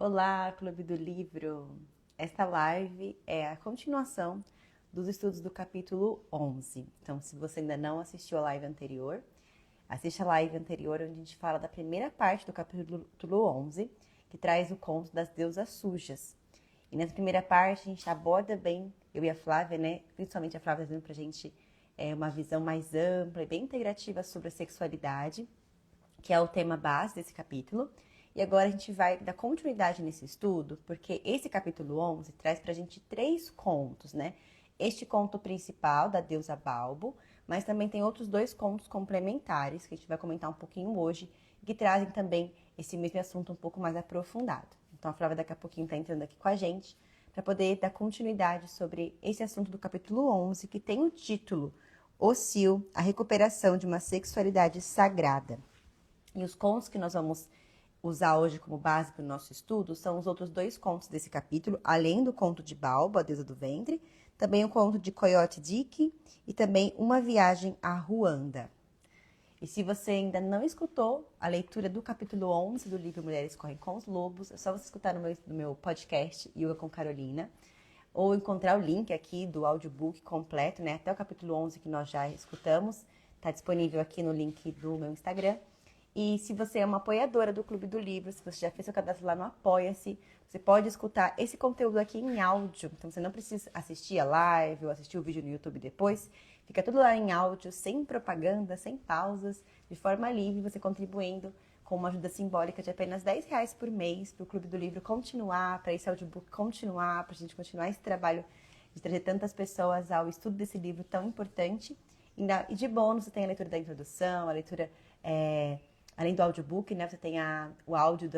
Olá, Clube do Livro! Esta live é a continuação dos estudos do capítulo 11. Então, se você ainda não assistiu a live anterior, assista a live anterior onde a gente fala da primeira parte do capítulo 11, que traz o conto das deusas sujas. E nessa primeira parte a gente aborda bem, eu e a Flávia, né? Principalmente a Flávia trazendo pra gente uma visão mais ampla e bem integrativa sobre a sexualidade, que é o tema base desse capítulo. E agora a gente vai dar continuidade nesse estudo, porque esse capítulo 11 traz pra gente 3 contos, né? Este conto principal da deusa Balbo, mas também tem outros 2 contos complementares, que a gente vai comentar um pouquinho hoje, que trazem também esse mesmo assunto um pouco mais aprofundado. Então a Flávia daqui a pouquinho está entrando aqui com a gente, para poder dar continuidade sobre esse assunto do capítulo 11, que tem o título O Sil, a recuperação de uma sexualidade sagrada. E os contos que nós vamos usar hoje como base para o nosso estudo são os outros 2 contos desse capítulo, além do conto de Balbo, a deusa do ventre, também o conto de Coyote Dick e também Uma Viagem a Ruanda. E se você ainda não escutou a leitura do capítulo 11 do livro Mulheres Correm com os Lobos, é só você escutar no meu podcast Yoga com Carolina, ou encontrar o link aqui do audiobook completo, né? Até o capítulo 11 que nós já escutamos, está disponível aqui no link do meu Instagram. E se você é uma apoiadora do Clube do Livro, se você já fez seu cadastro lá no Apoia-se, você pode escutar esse conteúdo aqui em áudio. Então você não precisa assistir a live ou assistir o vídeo no YouTube depois. Fica tudo lá em áudio, sem propaganda, sem pausas, de forma livre, você contribuindo com uma ajuda simbólica de apenas R$ 10 por mês para o Clube do Livro continuar, para esse audiobook continuar, para a gente continuar esse trabalho de trazer tantas pessoas ao estudo desse livro tão importante. E de bônus, você tem a leitura da introdução, a leitura... além do audiobook, né, você tem o áudio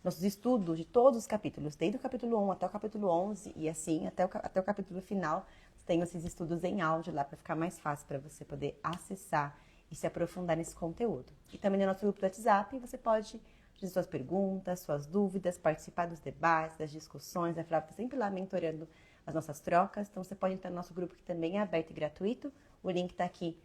nossos estudos de todos os capítulos, desde o capítulo 1 até o capítulo 11 e assim até o capítulo final. Você tem esses estudos em áudio lá para ficar mais fácil para você poder acessar e se aprofundar nesse conteúdo. E também no nosso grupo do WhatsApp você pode fazer suas perguntas, suas dúvidas, participar dos debates, das discussões. A Flávia está sempre lá mentorando as nossas trocas. Então você pode entrar no nosso grupo que também é aberto e gratuito. O link está aqui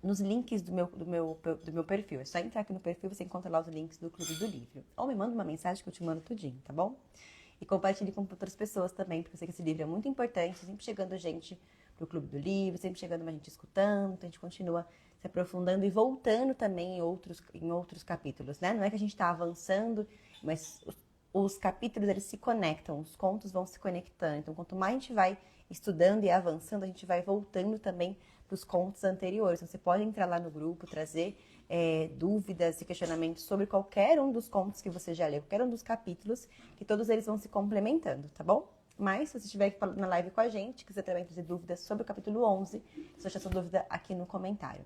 nos links do meu perfil. É só entrar aqui no perfil, você encontra lá os links do Clube do Livro. Ou me manda uma mensagem que eu te mando tudinho, tá bom? E compartilhe com outras pessoas também, porque eu sei que esse livro é muito importante, sempre chegando gente pro Clube do Livro, sempre chegando uma gente escutando, então a gente continua se aprofundando e voltando também em outros capítulos, né? Não é que a gente está avançando, mas os capítulos, eles se conectam, os contos vão se conectando. Então, quanto mais a gente vai estudando e avançando, a gente vai voltando também para os contos anteriores. Então, você pode entrar lá no grupo, trazer dúvidas e questionamentos sobre qualquer um dos contos que você já leu, qualquer um dos capítulos, que todos eles vão se complementando, tá bom? Mas, se você estiver aqui na live com a gente, quiser também trazer dúvidas sobre o capítulo 11, você deixa sua dúvida aqui no comentário.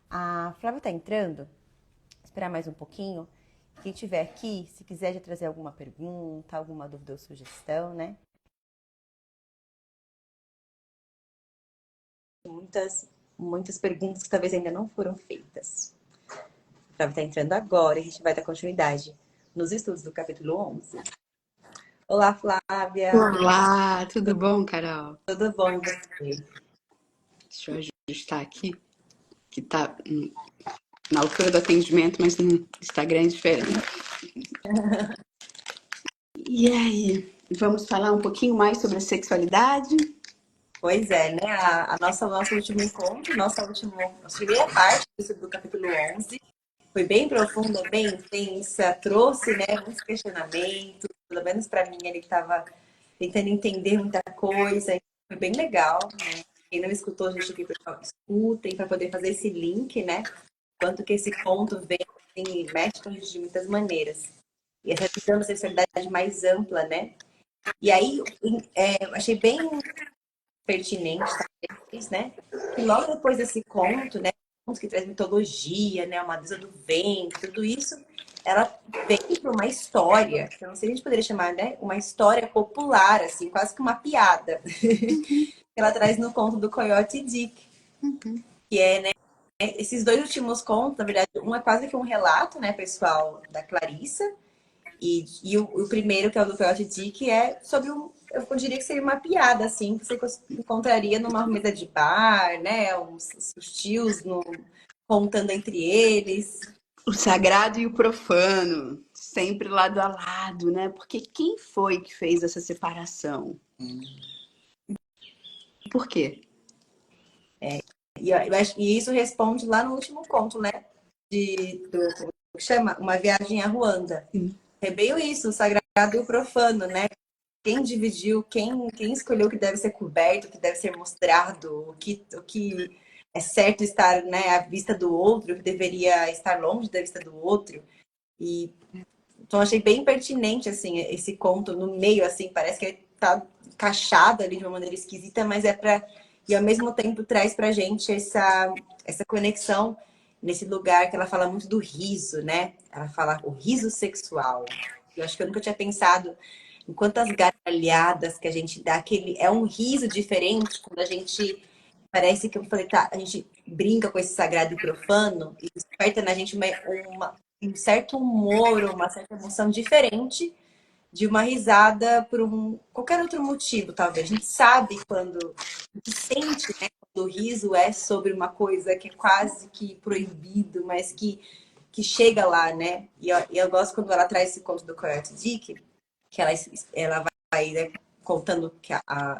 A Flávia está entrando, vou esperar mais um pouquinho. Quem estiver aqui, se quiser já trazer alguma pergunta, alguma dúvida ou sugestão, né? Muitas perguntas que talvez ainda não foram feitas. A Flávia está entrando agora e a gente vai dar continuidade nos estudos do capítulo 11. Olá, Flávia. Olá, tudo bom, Carol? Tudo bom e você? Deixa eu ajustar aqui, que tá na altura do atendimento, mas no Instagram é diferente. E aí, vamos falar um pouquinho mais sobre a sexualidade? Pois é, né? Nosso último encontro, nossa primeira parte do capítulo 11 foi bem profunda, bem intensa, trouxe, né, muitos questionamentos, pelo menos para mim, ele estava tentando entender muita coisa, foi bem legal, né? Quem não escutou, a gente aqui, pessoal, escutem para poder fazer esse link, né? Quanto que esse ponto vem assim, mexe com a gente de muitas maneiras. E essa visão da sexualidade mais ampla, né? E aí, eu achei bem pertinente, talvez, né? E logo depois desse conto, né? Conto que traz mitologia, né? Uma deusa do vento, tudo isso, ela vem para uma história, que eu não sei se a gente poderia chamar, né? Uma história popular, assim, quase que uma piada. Que ela traz no conto do Coyote Dick. Que é, né? Esses 2 últimos contos, na verdade, um é quase que um relato, né, pessoal, da Clarissa. E o primeiro, que é o do Coyote Dick, é sobre eu diria que seria uma piada, assim, que você encontraria numa mesa de bar, né? Os tios contando entre eles. O sagrado e o profano, sempre lado a lado, né? Porque quem foi que fez essa separação? Por quê? E isso responde lá no último conto, né? Como que chama? Uma viagem a Ruanda. É bem isso, o sagrado e o profano, né? Quem dividiu, quem escolheu o que deve ser coberto, o que deve ser mostrado, o que é certo estar, né, à vista do outro, o que deveria estar longe da vista do outro. E então achei bem pertinente assim esse conto no meio assim, parece que ele tá encaixado ali de uma maneira esquisita, mas é para e ao mesmo tempo traz pra gente essa conexão nesse lugar que ela fala muito do riso, né? Ela fala o riso sexual. Eu acho que eu nunca tinha pensado em quantas gargalhadas que a gente dá, aquele é um riso diferente quando a gente parece que eu falei, tá, a gente brinca com esse sagrado e profano e desperta na gente um certo humor, uma certa emoção diferente de uma risada por qualquer outro motivo, talvez. A gente sabe quando, a gente sente, né, quando o riso é sobre uma coisa que é quase que proibido, mas que chega lá, né? E eu gosto quando ela traz esse conto do Coyote Dick, que ela vai, né, contando que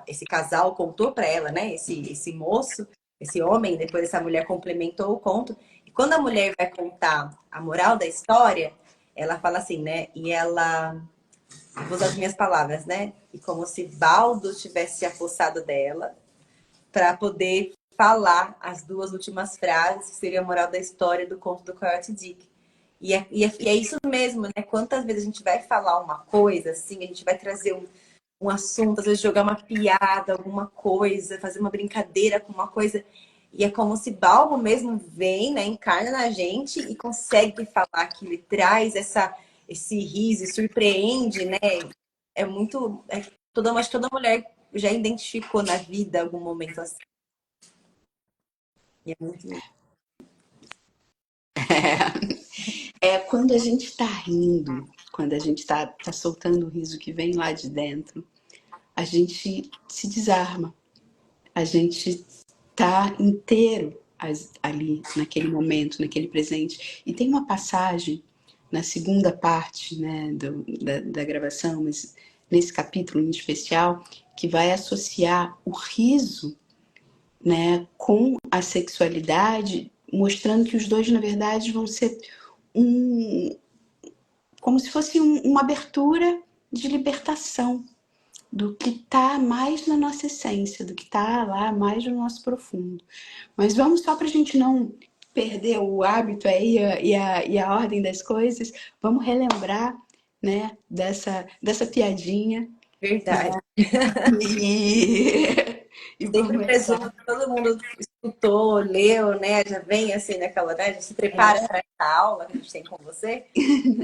esse casal contou para ela, né? Esse moço, esse homem, depois essa mulher complementou o conto. E quando a mulher vai contar a moral da história, ela fala assim, né? E ela, vou usar as minhas palavras, né? E como se Baldo tivesse se apossado dela para poder falar as duas últimas frases, que seria a moral da história do conto do Coyote Dick. E é isso mesmo, né? Quantas vezes a gente vai falar uma coisa, assim, a gente vai trazer um assunto, às vezes jogar uma piada, alguma coisa, fazer uma brincadeira com uma coisa. E é como se Balbo mesmo vem, né, encarna na gente e consegue falar aquilo, e traz esse riso, e surpreende, né? É muito. Acho que toda mulher já identificou na vida algum momento assim. E é muito. É quando a gente tá rindo, quando a gente tá soltando o riso que vem lá de dentro, a gente se desarma, a gente tá inteiro ali naquele momento, naquele presente. E tem uma passagem na segunda parte, né, da gravação, mas nesse capítulo em especial, que vai associar o riso, né, com a sexualidade, mostrando que os dois, na verdade, vão ser um, como se fosse uma abertura de libertação do que está mais na nossa essência, do que está lá mais no nosso profundo. Mas vamos só para a gente não perder o hábito aí e a ordem das coisas, vamos relembrar, né, dessa piadinha. Verdade. E, e Sempre vamos presumo entrar. que todo mundo escutou, leu, né? Já vem assim naquela, né? Já se prepara para essa aula que a gente tem com você.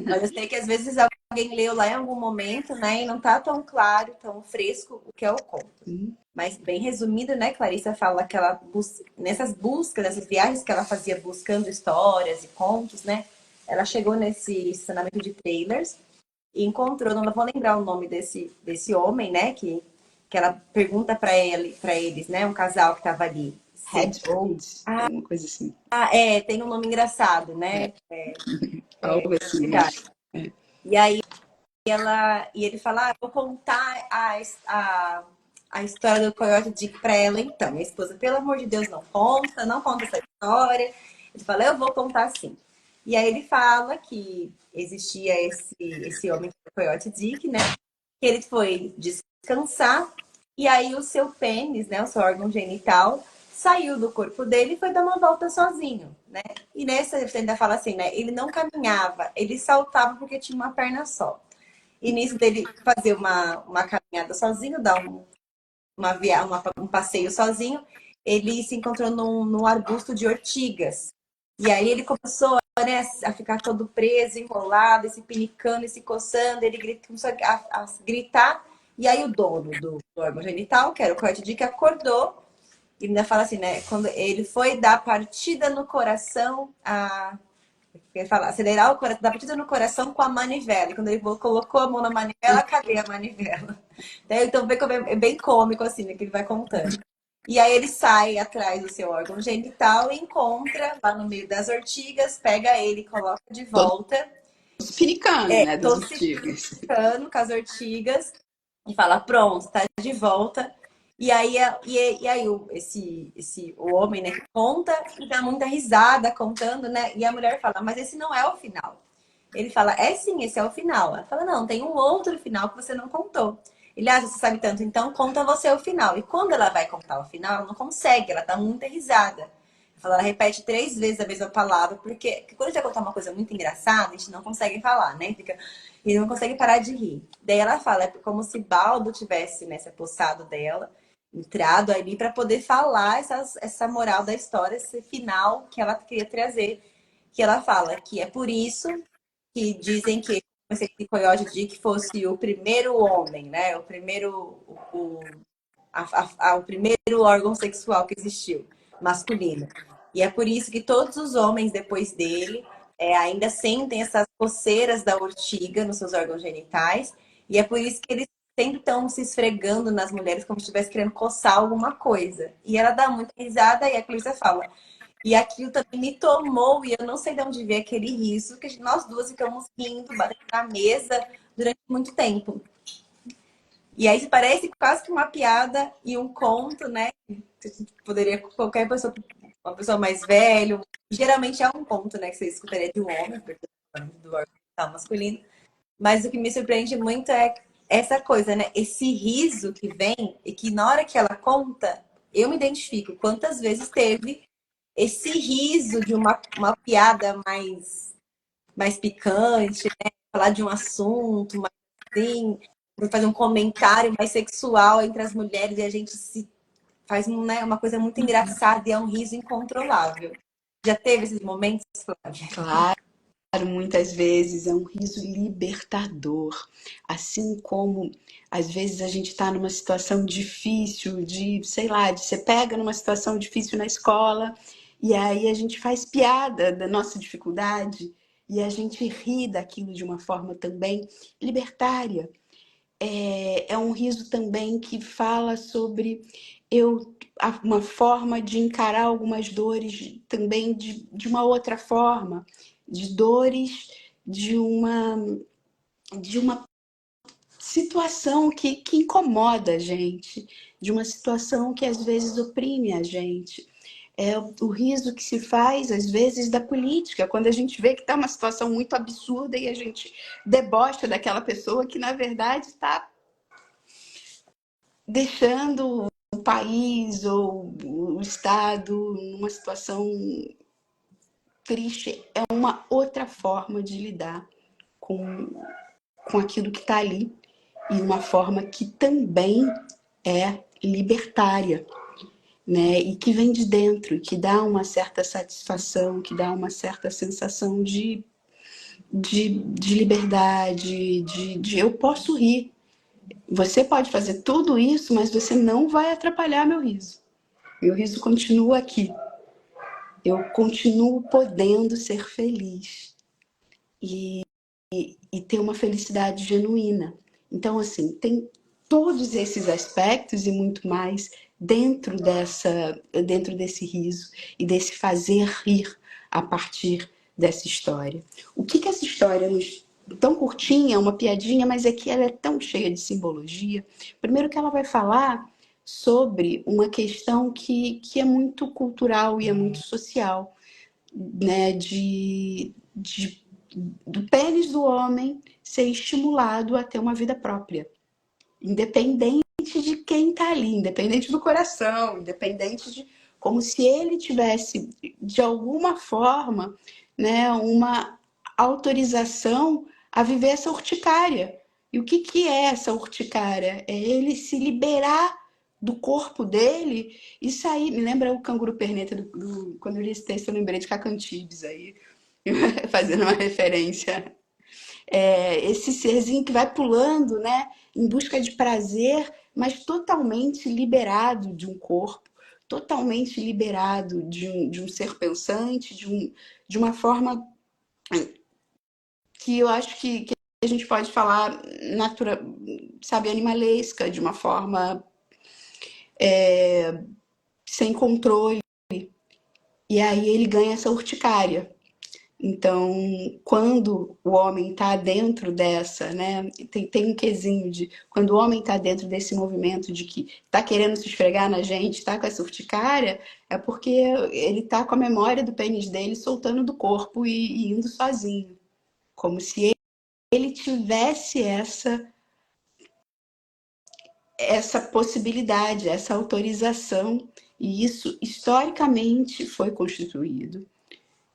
Mas eu sei que às vezes alguém leu lá em algum momento, né? E não tá tão claro, tão fresco o que é o conto. Mas bem resumido, né? Clarissa fala que ela nessas buscas, nessas viagens que ela fazia buscando histórias e contos, né? Ela chegou nesse estacionamento de trailers e encontrou, não vou lembrar o nome desse homem, né? Que ela pergunta para eles, né? Um casal que estava ali. Head Old, uma coisa assim. Tem um nome engraçado, né? Algo assim, né? Verdade. E aí ele fala, vou contar a história do Coyote Dick para ela então. Minha esposa, pelo amor de Deus, não conta essa história. Ele fala, eu vou contar sim. E aí ele fala que existia esse homem, o Coyote Dick, né? Que ele foi descansar e aí o seu pênis, né, o seu órgão genital, saiu do corpo dele e foi dar uma volta sozinho, né? E nessa você ainda fala assim, né? Ele não caminhava, ele saltava porque tinha uma perna só. E nisso dele fazer uma caminhada sozinho, dar um passeio sozinho, ele se encontrou num arbusto de ortigas. E aí ele começou, né, a ficar todo preso, enrolado, se pinicando, se coçando. Ele começou a gritar. E aí o dono do órgão genital, que era o Coyote Dick, acordou. E ainda fala assim, né? Quando ele foi dar partida no coração, ele fala, acelerar o coração, dar partida no coração com a manivela. E quando ele colocou a mão na manivela, cadê a manivela? Então vê como é bem cômico, assim, né, que ele vai contando. E aí ele sai atrás do seu órgão genital e encontra lá no meio das ortigas, pega ele e coloca de Todo volta, piricano, né, das todo se urtigas. picando com as ortigas e fala, pronto, tá de volta. E aí, o homem, né, que conta e dá muita risada contando, né? E a mulher fala, mas esse não é o final. Ele fala, é sim, esse é o final. Ela fala, não, tem um outro final que você não contou. Ele, você sabe tanto, então conta você o final. E quando ela vai contar o final, ela não consegue, ela dá muita risada. Ela repete 3 vezes a mesma palavra, porque quando a gente vai contar uma coisa muito engraçada, a gente não consegue falar, né? E não consegue parar de rir. Daí ela fala, é como se Baldo tivesse, né, se apossado dela, entrado ali para poder falar essa moral da história, esse final que ela queria trazer. Que ela fala que é por isso que dizem que esse Coyote que fosse o primeiro homem, né? O primeiro, o primeiro órgão sexual que existiu, masculino. E é por isso que todos os homens depois dele ainda sentem essas coceiras da urtiga nos seus órgãos genitais. E é por isso que eles sempre estão se esfregando nas mulheres como se estivesse querendo coçar alguma coisa. E ela dá muita risada e a Clícia fala, e aquilo também me tomou, e eu não sei de onde veio aquele riso, que nós duas ficamos rindo, batendo na mesa durante muito tempo. E aí parece quase que uma piada e um conto, né? Poderia qualquer pessoa, uma pessoa mais velha, geralmente é um conto, né? Que você escutaria de um homem, porque do órgão masculino. Mas o que me surpreende muito é essa coisa, né? Esse riso que vem e que na hora que ela conta, eu me identifico. Quantas vezes teve esse riso de uma piada mais picante, né? Falar de um assunto, mais assim, fazer um comentário mais sexual entre as mulheres e a gente se faz né, uma coisa muito engraçada e é um riso incontrolável. Já teve esses momentos, Flávia? Claro, muitas vezes é um riso libertador. Assim como às vezes a gente está numa situação difícil, sei lá, você pega numa situação difícil na escola e aí a gente faz piada da nossa dificuldade e a gente ri daquilo de uma forma também libertária. É um riso também que fala sobre uma forma de encarar algumas dores também de uma outra forma, de dores de uma situação que incomoda a gente, de uma situação que às vezes oprime a gente. É o riso que se faz, às vezes, da política, quando a gente vê que está uma situação muito absurda e a gente debocha daquela pessoa que, na verdade, está deixando o país ou o Estado numa situação triste. É uma outra forma de lidar com aquilo que está ali e uma forma que também é libertária, né? E que vem de dentro, que dá uma certa satisfação, que dá uma certa sensação de liberdade, de eu posso rir. Você pode fazer tudo isso, mas você não vai atrapalhar meu riso. Meu riso continua aqui. Eu continuo podendo ser feliz e ter uma felicidade genuína. Então, assim, tem todos esses aspectos e muito mais dentro desse riso e desse fazer rir a partir dessa história. O que essa história nos tão curtinha, uma piadinha, mas é que ela é tão cheia de simbologia. Primeiro que ela vai falar sobre uma questão que é muito cultural e é muito social, né, do pênis do homem ser estimulado a ter uma vida própria, independente de quem está ali, independente do coração, independente de como se ele tivesse de alguma forma, né, uma autorização a viver essa urticária. E o que é essa urticária? É ele se liberar do corpo dele e sair. Me lembra o canguru perneta quando eu li esse texto, eu lembrei de Cacantibes aí, fazendo uma referência. Esse serzinho que vai pulando, né, em busca de prazer, mas totalmente liberado de um corpo, totalmente liberado de um ser pensante, de uma forma que eu acho que a gente pode falar sabe, animalesca, de uma forma sem controle, e aí ele ganha essa urticária. Então, quando o homem está dentro dessa, né, tem um quesinho de quando o homem está dentro desse movimento de que está querendo se esfregar na gente, está com essa urticária, é porque ele está com a memória do pênis dele soltando do corpo e indo sozinho, como se ele tivesse essa possibilidade, essa autorização, e isso historicamente foi constituído,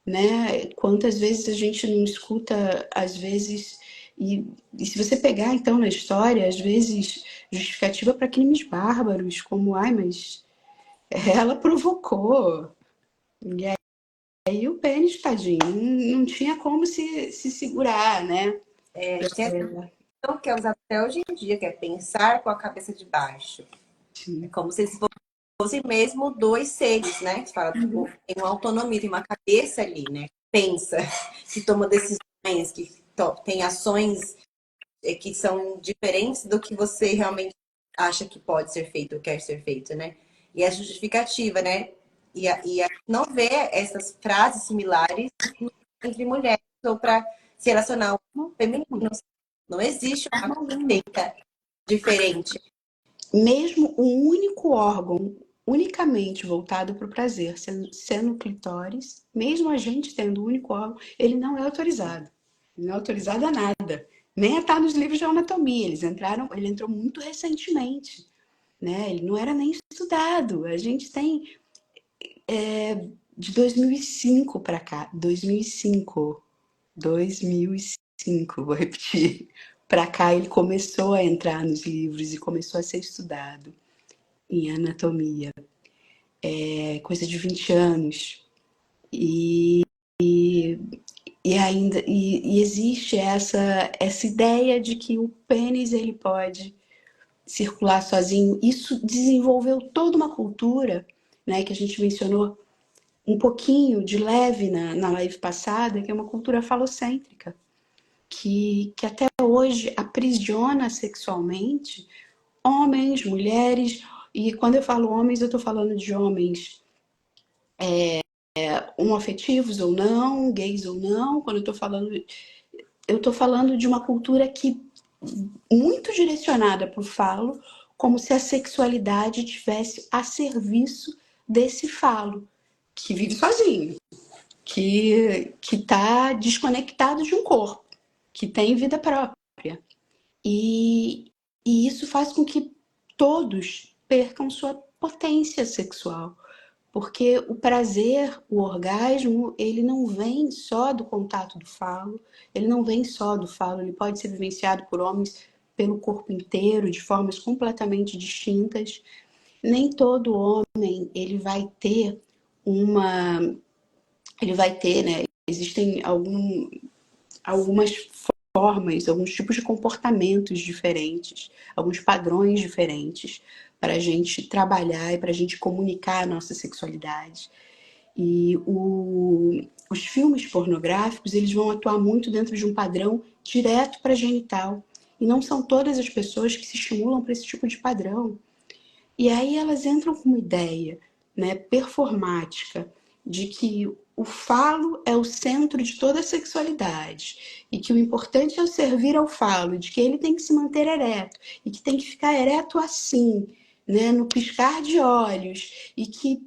né? Quantas vezes a gente não escuta, às vezes, e se você pegar então na história, às vezes justificativa para crimes bárbaros, como, ai, mas ela provocou, e aí o pênis, tadinho, não tinha como se segurar, né? Tem essa questão que é usada até hoje em dia, que é pensar com a cabeça de baixo. É como se eles fossem mesmo dois seres, né? Que fala, tem uma autonomia, tem uma cabeça ali, né? Pensa, que toma decisões, que tem ações que são diferentes do que você realmente acha que pode ser feito ou quer ser feito, né? E a justificativa, né? E a não vê essas frases similares entre mulheres ou para se relacionar ao feminino. Não existe uma receita diferente. Mesmo um único órgão unicamente voltado para o prazer, sendo o clitóris, mesmo a gente tendo um único órgão, ele não é autorizado. Ele não é autorizado a nada. Nem a estar nos livros de anatomia. Ele entrou muito recentemente. Né? Ele não era nem estudado. A gente tem de 2005 para cá. 2005, vou repetir. Para cá ele começou a entrar nos livros e começou a ser estudado em anatomia, coisa de 20 anos. E existe essa ideia de que o pênis ele pode circular sozinho. Isso desenvolveu toda uma cultura, né, que a gente mencionou um pouquinho de leve na live passada, que é uma cultura falocêntrica, que até hoje aprisiona sexualmente homens, mulheres, e quando eu falo homens, eu estou falando de homens homoafetivos ou não, gays ou não. Quando eu estou falando de uma cultura que muito direcionada para o falo, como se a sexualidade tivesse a serviço desse falo, que vive sozinho, que está desconectado de um corpo, que tem vida própria. E isso faz com que todos percam sua potência sexual. Porque o prazer, o orgasmo, ele não vem só do contato do falo, ele não vem só do falo, ele pode ser vivenciado por homens pelo corpo inteiro, de formas completamente distintas. Nem todo homem, ele vai ter né? Existem algumas formas, alguns tipos de comportamentos diferentes, alguns padrões diferentes para a gente trabalhar e para a gente comunicar a nossa sexualidade. E os filmes pornográficos, eles vão atuar muito dentro de um padrão direto para genital. E não são todas as pessoas que se estimulam para esse tipo de padrão. E aí elas entram com uma ideia, né, performática, de que o falo é o centro de toda a sexualidade e que o importante é o servir ao falo, de que ele tem que se manter ereto e que tem que ficar ereto assim, né, no piscar de olhos, e que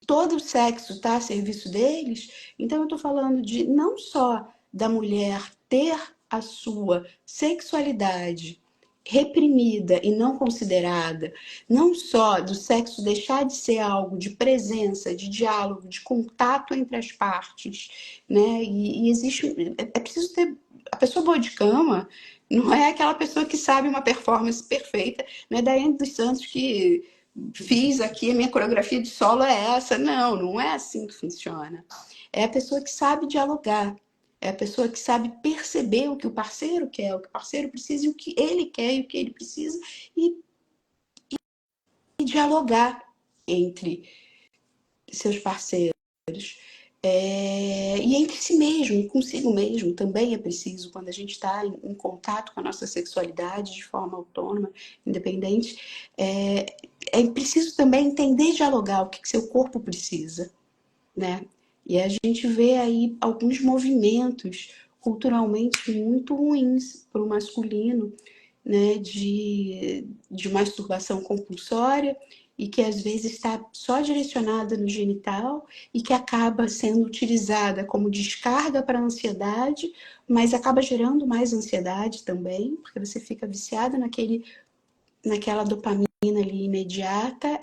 todo o sexo está a serviço deles. Então eu estou falando de não só da mulher ter a sua sexualidade reprimida e não considerada, não só do sexo deixar de ser algo de presença, de diálogo, de contato entre as partes, né? E existe, é preciso ter a pessoa boa de cama. Não é aquela pessoa que sabe uma performance perfeita, não é Daiane dos Santos que fiz aqui, a minha coreografia de solo é essa. Não, não é assim que funciona. É a pessoa que sabe dialogar, é a pessoa que sabe perceber o que o parceiro quer, o que o parceiro precisa, e o que ele quer e o que ele precisa, e dialogar entre seus parceiros. E entre si mesmo, consigo mesmo, também é preciso, quando a gente está em contato com a nossa sexualidade de forma autônoma, independente, é preciso também entender e dialogar o que seu corpo precisa, né? E a gente vê aí alguns movimentos culturalmente muito ruins para o masculino, né, de masturbação compulsória e que às vezes está só direcionada no genital e que acaba sendo utilizada como descarga para a ansiedade, mas acaba gerando mais ansiedade também, porque você fica viciada naquela dopamina ali imediata,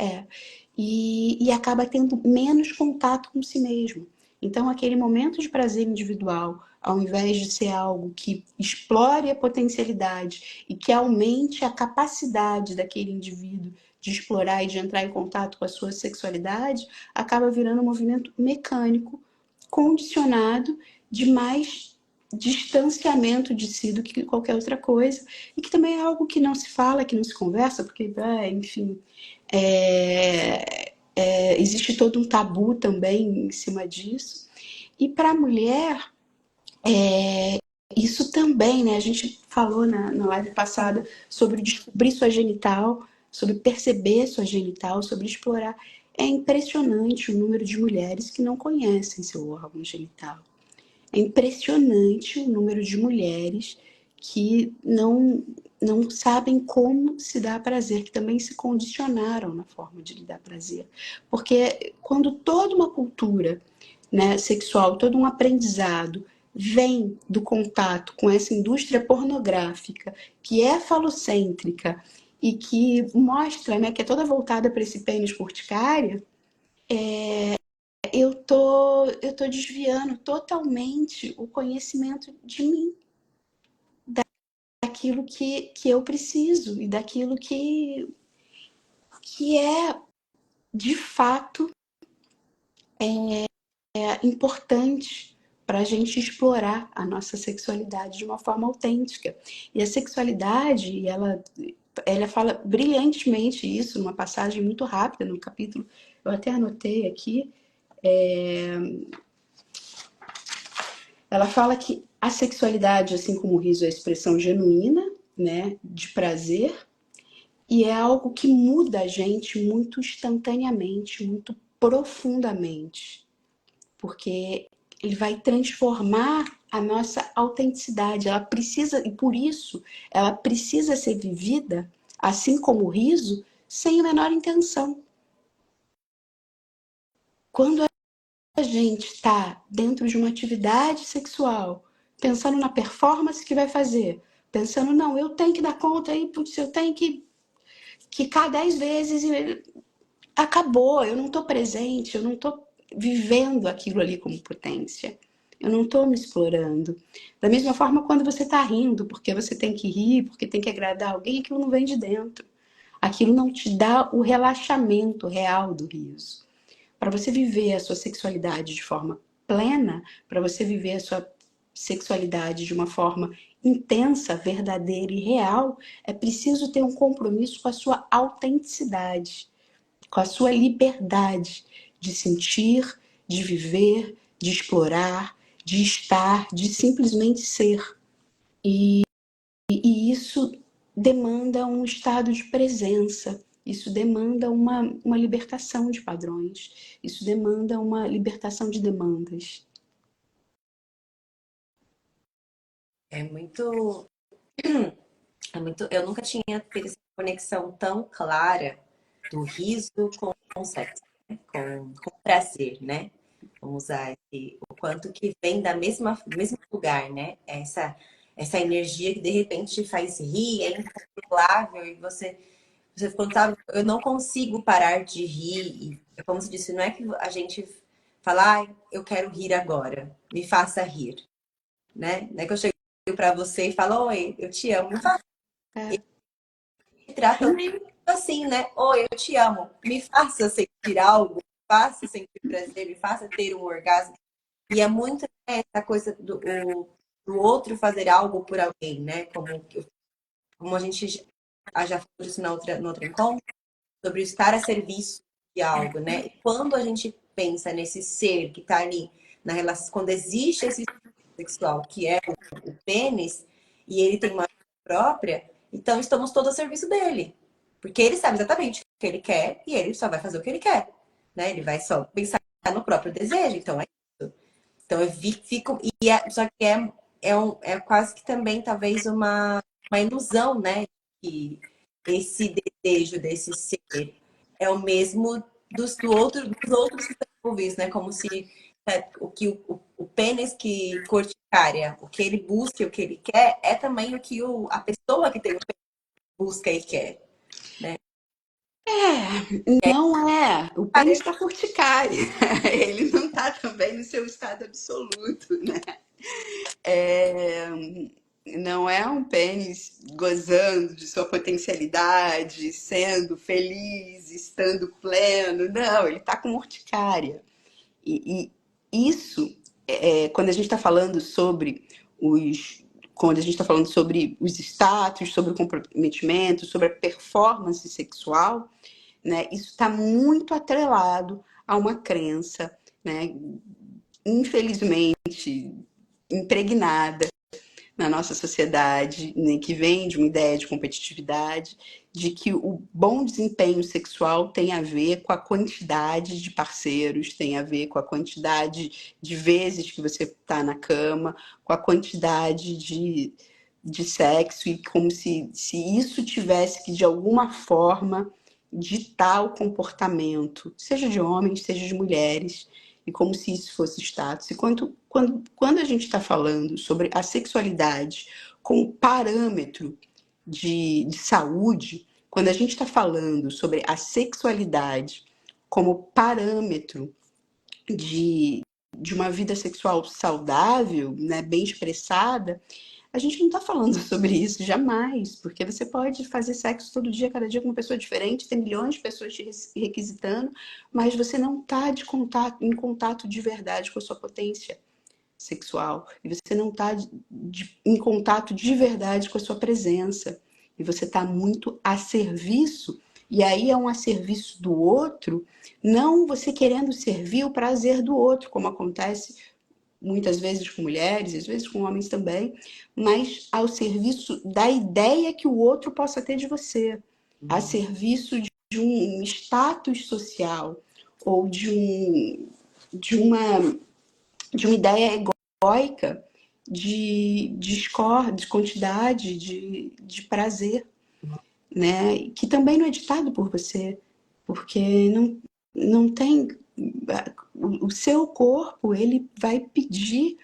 e acaba tendo menos contato com si mesmo. Então, aquele momento de prazer individual, ao invés de ser algo que explore a potencialidade e que aumente a capacidade daquele indivíduo de explorar e de entrar em contato com a sua sexualidade, acaba virando um movimento mecânico, condicionado de mais distanciamento de si do que qualquer outra coisa, e que também é algo que não se fala, que não se conversa, porque, enfim, existe todo um tabu também em cima disso. E para a mulher, isso também, né? A gente falou na live passada sobre descobrir sua genital, sobre perceber sua genital, sobre explorar. É impressionante o número de mulheres que não conhecem seu órgão genital. É impressionante o número de mulheres que não sabem como se dar prazer, que também se condicionaram na forma de lhe dar prazer. Porque quando toda uma cultura, né, sexual, todo um aprendizado vem do contato com essa indústria pornográfica, que é falocêntrica e que mostra, né, que é toda voltada para esse pênis urticária, eu tô desviando totalmente o conhecimento de mim, daquilo que eu preciso e daquilo que é de fato importante para a gente explorar a nossa sexualidade de uma forma autêntica. E a sexualidade, ela fala brilhantemente isso numa passagem muito rápida no capítulo, eu até anotei aqui. Ela fala que a sexualidade, assim como o riso, é a expressão genuína, né, de prazer, e é algo que muda a gente muito instantaneamente, muito profundamente, porque ele vai transformar a nossa autenticidade. Ela precisa, e por isso, ela precisa ser vivida, assim como o riso, sem a menor intenção. Quando a gente está dentro de uma atividade sexual, pensando na performance que vai fazer, pensando, não, eu tenho que dar conta aí, putz, eu tenho que quicar 10 vezes e acabou, eu não estou presente, eu não estou vivendo aquilo ali como potência. Eu não estou me explorando. Da mesma forma, quando você está rindo, porque você tem que rir, porque tem que agradar alguém, aquilo não vem de dentro. Aquilo não te dá o relaxamento real do riso. Para você viver a sua sexualidade de forma plena, para você viver a sua sexualidade de uma forma intensa, verdadeira e real, é preciso ter um compromisso com a sua autenticidade, com a sua liberdade de sentir, de viver, de explorar, de estar, de simplesmente ser. E isso demanda um estado de presença, isso demanda uma libertação de padrões, isso demanda uma libertação de demandas. É muito, eu nunca tinha feito essa conexão tão clara do riso com o sexo, né? Com prazer, né? Vamos usar o quanto que vem da mesmo lugar, né? Essa energia que de repente te faz rir, é incontrolável e você ficou, sabe, eu não consigo parar de rir. E, como você disse, não é que a gente fala, ah, eu quero rir agora, me faça rir, né? Não é que eu chego pra você e falo, oi, eu te amo, me faça. É. Me tratam assim, né? Oi, eu te amo, me faça sentir algo, me faça sentir prazer, me faça ter um orgasmo. E é muito, né, essa coisa do outro fazer algo por alguém, né? Como a gente já falou disso no outro encontro, sobre estar a serviço de algo, né? E quando a gente pensa nesse ser que está ali na relação, quando existe esse sexual, que é o pênis, e ele tem uma vida própria, então estamos todos a serviço dele. Porque ele sabe exatamente o que ele quer e ele só vai fazer o que ele quer. Né? Ele vai só pensar no próprio desejo. Então é isso. Então eu fico. Só que é quase que também, talvez, uma ilusão, né? Que esse desejo desse ser é o mesmo dos outros que estão envolvidos, né? Como se o pênis que curte urticária, o que ele busca e o que ele quer, é também o que a pessoa que tem o pênis busca e quer. Né? Não é. O pênis está por urticária. Ele não está também no seu estado absoluto, né? É, não é um pênis gozando de sua potencialidade, sendo feliz, estando pleno. Não, ele está com urticária. E isso, quando a gente está falando sobre quando a gente está falando sobre os status, sobre o comprometimento, sobre a performance sexual, né, isso está muito atrelado a uma crença, né, infelizmente impregnada na nossa sociedade, né, que vem de uma ideia de competitividade, de que o bom desempenho sexual tem a ver com a quantidade de parceiros, tem a ver com a quantidade de vezes que você está na cama, com a quantidade de sexo, e como se isso tivesse que, de alguma forma, ditar o comportamento, seja de homens, seja de mulheres, e como se isso fosse status. E quando a gente está falando sobre a sexualidade como parâmetro de saúde, quando a gente está falando sobre a sexualidade como parâmetro de uma vida sexual saudável, né, bem expressada, a gente não está falando sobre isso jamais, porque você pode fazer sexo todo dia, cada dia com uma pessoa diferente, tem milhões de pessoas te requisitando, mas você não está em contato de verdade com a sua potência sexual, e você não está em contato de verdade com a sua presença, e você está muito a serviço, e aí é um a serviço do outro, não você querendo servir o prazer do outro, como acontece muitas vezes com mulheres, às vezes com homens também, mas ao serviço da ideia que o outro possa ter de você, a serviço de um status social ou de uma ideia egóica de score, de quantidade, de prazer, né? Que também não é ditado por você, porque não tem. O seu corpo, ele vai pedir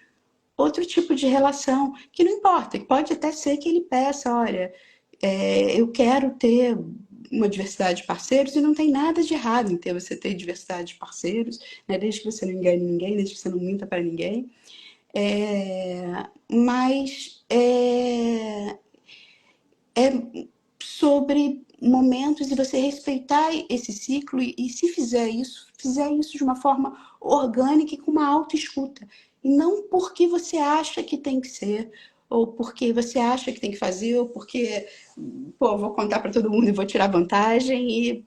outro tipo de relação, que não importa, que pode até ser que ele peça, olha, eu quero ter uma diversidade de parceiros, e não tem nada de errado em você ter diversidade de parceiros, né? Desde que você não engane ninguém, desde que você não minta para ninguém. Mas é sobre momentos e você respeitar esse ciclo e se fizer isso de uma forma orgânica e com uma autoescuta. E não porque você acha que tem que ser, ou porque você acha que tem que fazer, ou porque, pô, vou contar para todo mundo e vou tirar vantagem. E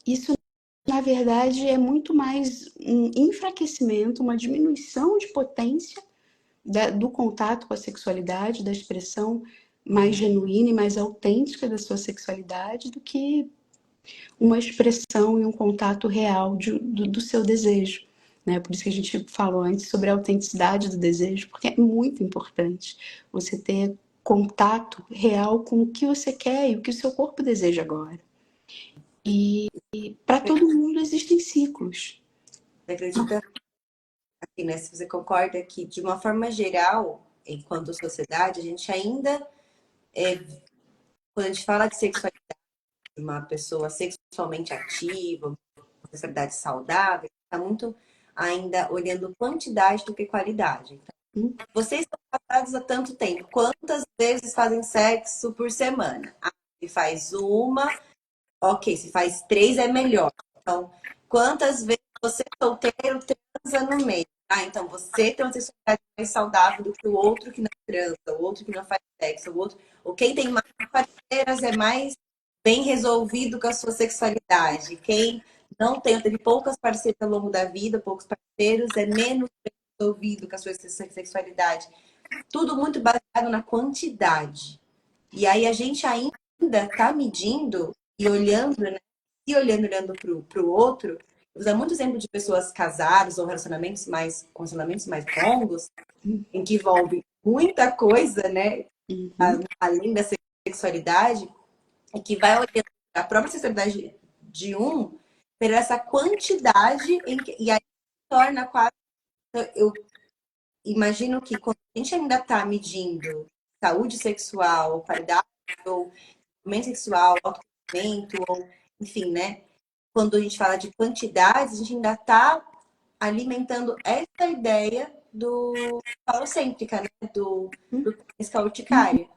isso, na verdade, é muito mais um enfraquecimento, uma diminuição de potência do contato com a sexualidade, da expressão mais genuína e mais autêntica da sua sexualidade, do que uma expressão e um contato real do seu desejo. Né? Por isso que a gente falou antes sobre a autenticidade do desejo, porque é muito importante você ter contato real com o que você quer e o que o seu corpo deseja agora. E para todo mundo existem ciclos. Você acredita, assim, né? Se você concorda que, de uma forma geral, enquanto sociedade, a gente ainda, quando a gente fala de sexualidade, de uma pessoa sexualmente ativa, uma sexualidade saudável, está muito ainda olhando quantidade do que qualidade. Então, vocês estão casados há tanto tempo, quantas vezes fazem sexo por semana? Ah, se faz uma, ok, se faz 3 é melhor. Então, quantas vezes você solteiro transa no mês? Ah, então você tem uma sexualidade mais saudável do que o outro que não transa, o outro que não faz sexo, o outro. Ou quem tem mais parceiras é mais bem resolvido com a sua sexualidade. Quem não tenho, teve poucas parceiras ao longo da vida, poucos parceiros, é menos resolvido com a sua sexualidade. Tudo muito baseado na quantidade. E aí a gente ainda tá medindo e olhando, né? E olhando pro outro. Usa muito exemplo de pessoas casadas ou com relacionamentos mais longos, em que envolve muita coisa, né? Além da sexualidade, e que vai olhando a própria sexualidade de um por essa quantidade e aí torna quase. Eu imagino que quando a gente ainda está medindo saúde sexual, qualidade ou movimento sexual, autoconhecimento, ou enfim, né? Quando a gente fala de quantidades, a gente ainda está alimentando essa ideia do falocêntrica, né? Do pênis urticária.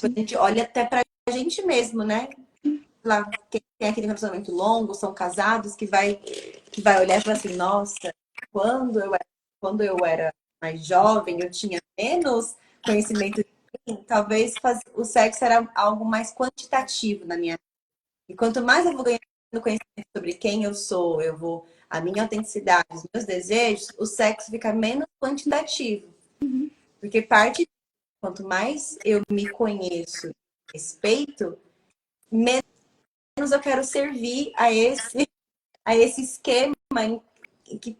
A gente olha até pra gente mesmo, né? Lá, quem tem aquele relacionamento longo, são casados, que vai olhar e falar assim, nossa, quando eu era, quando eu era mais jovem, eu tinha menos conhecimento de mim, talvez o sexo era algo mais quantitativo na minha vida. E quanto mais eu vou ganhando conhecimento sobre quem eu sou, a minha autenticidade, os meus desejos, o sexo fica menos quantitativo. Porque quanto mais eu me conheço, respeito, menos eu quero servir a esse esquema em que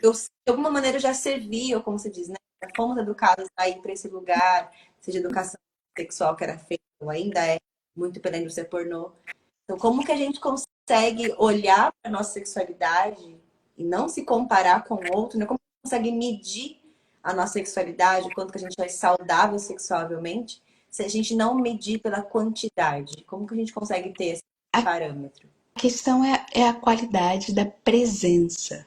eu, de alguma maneira, já servi, ou como se diz, né? Fomos educados a ir para esse lugar, seja educação sexual que era feita, ou ainda é muito pela indústria pornô. Então, como que a gente consegue olhar para a nossa sexualidade e não se comparar com o outro, né? Como que a gente consegue medir a nossa sexualidade, o quanto que a gente é saudável sexualmente, se a gente não medir pela quantidade? Como que a gente consegue ter esse parâmetro? A questão é a qualidade da presença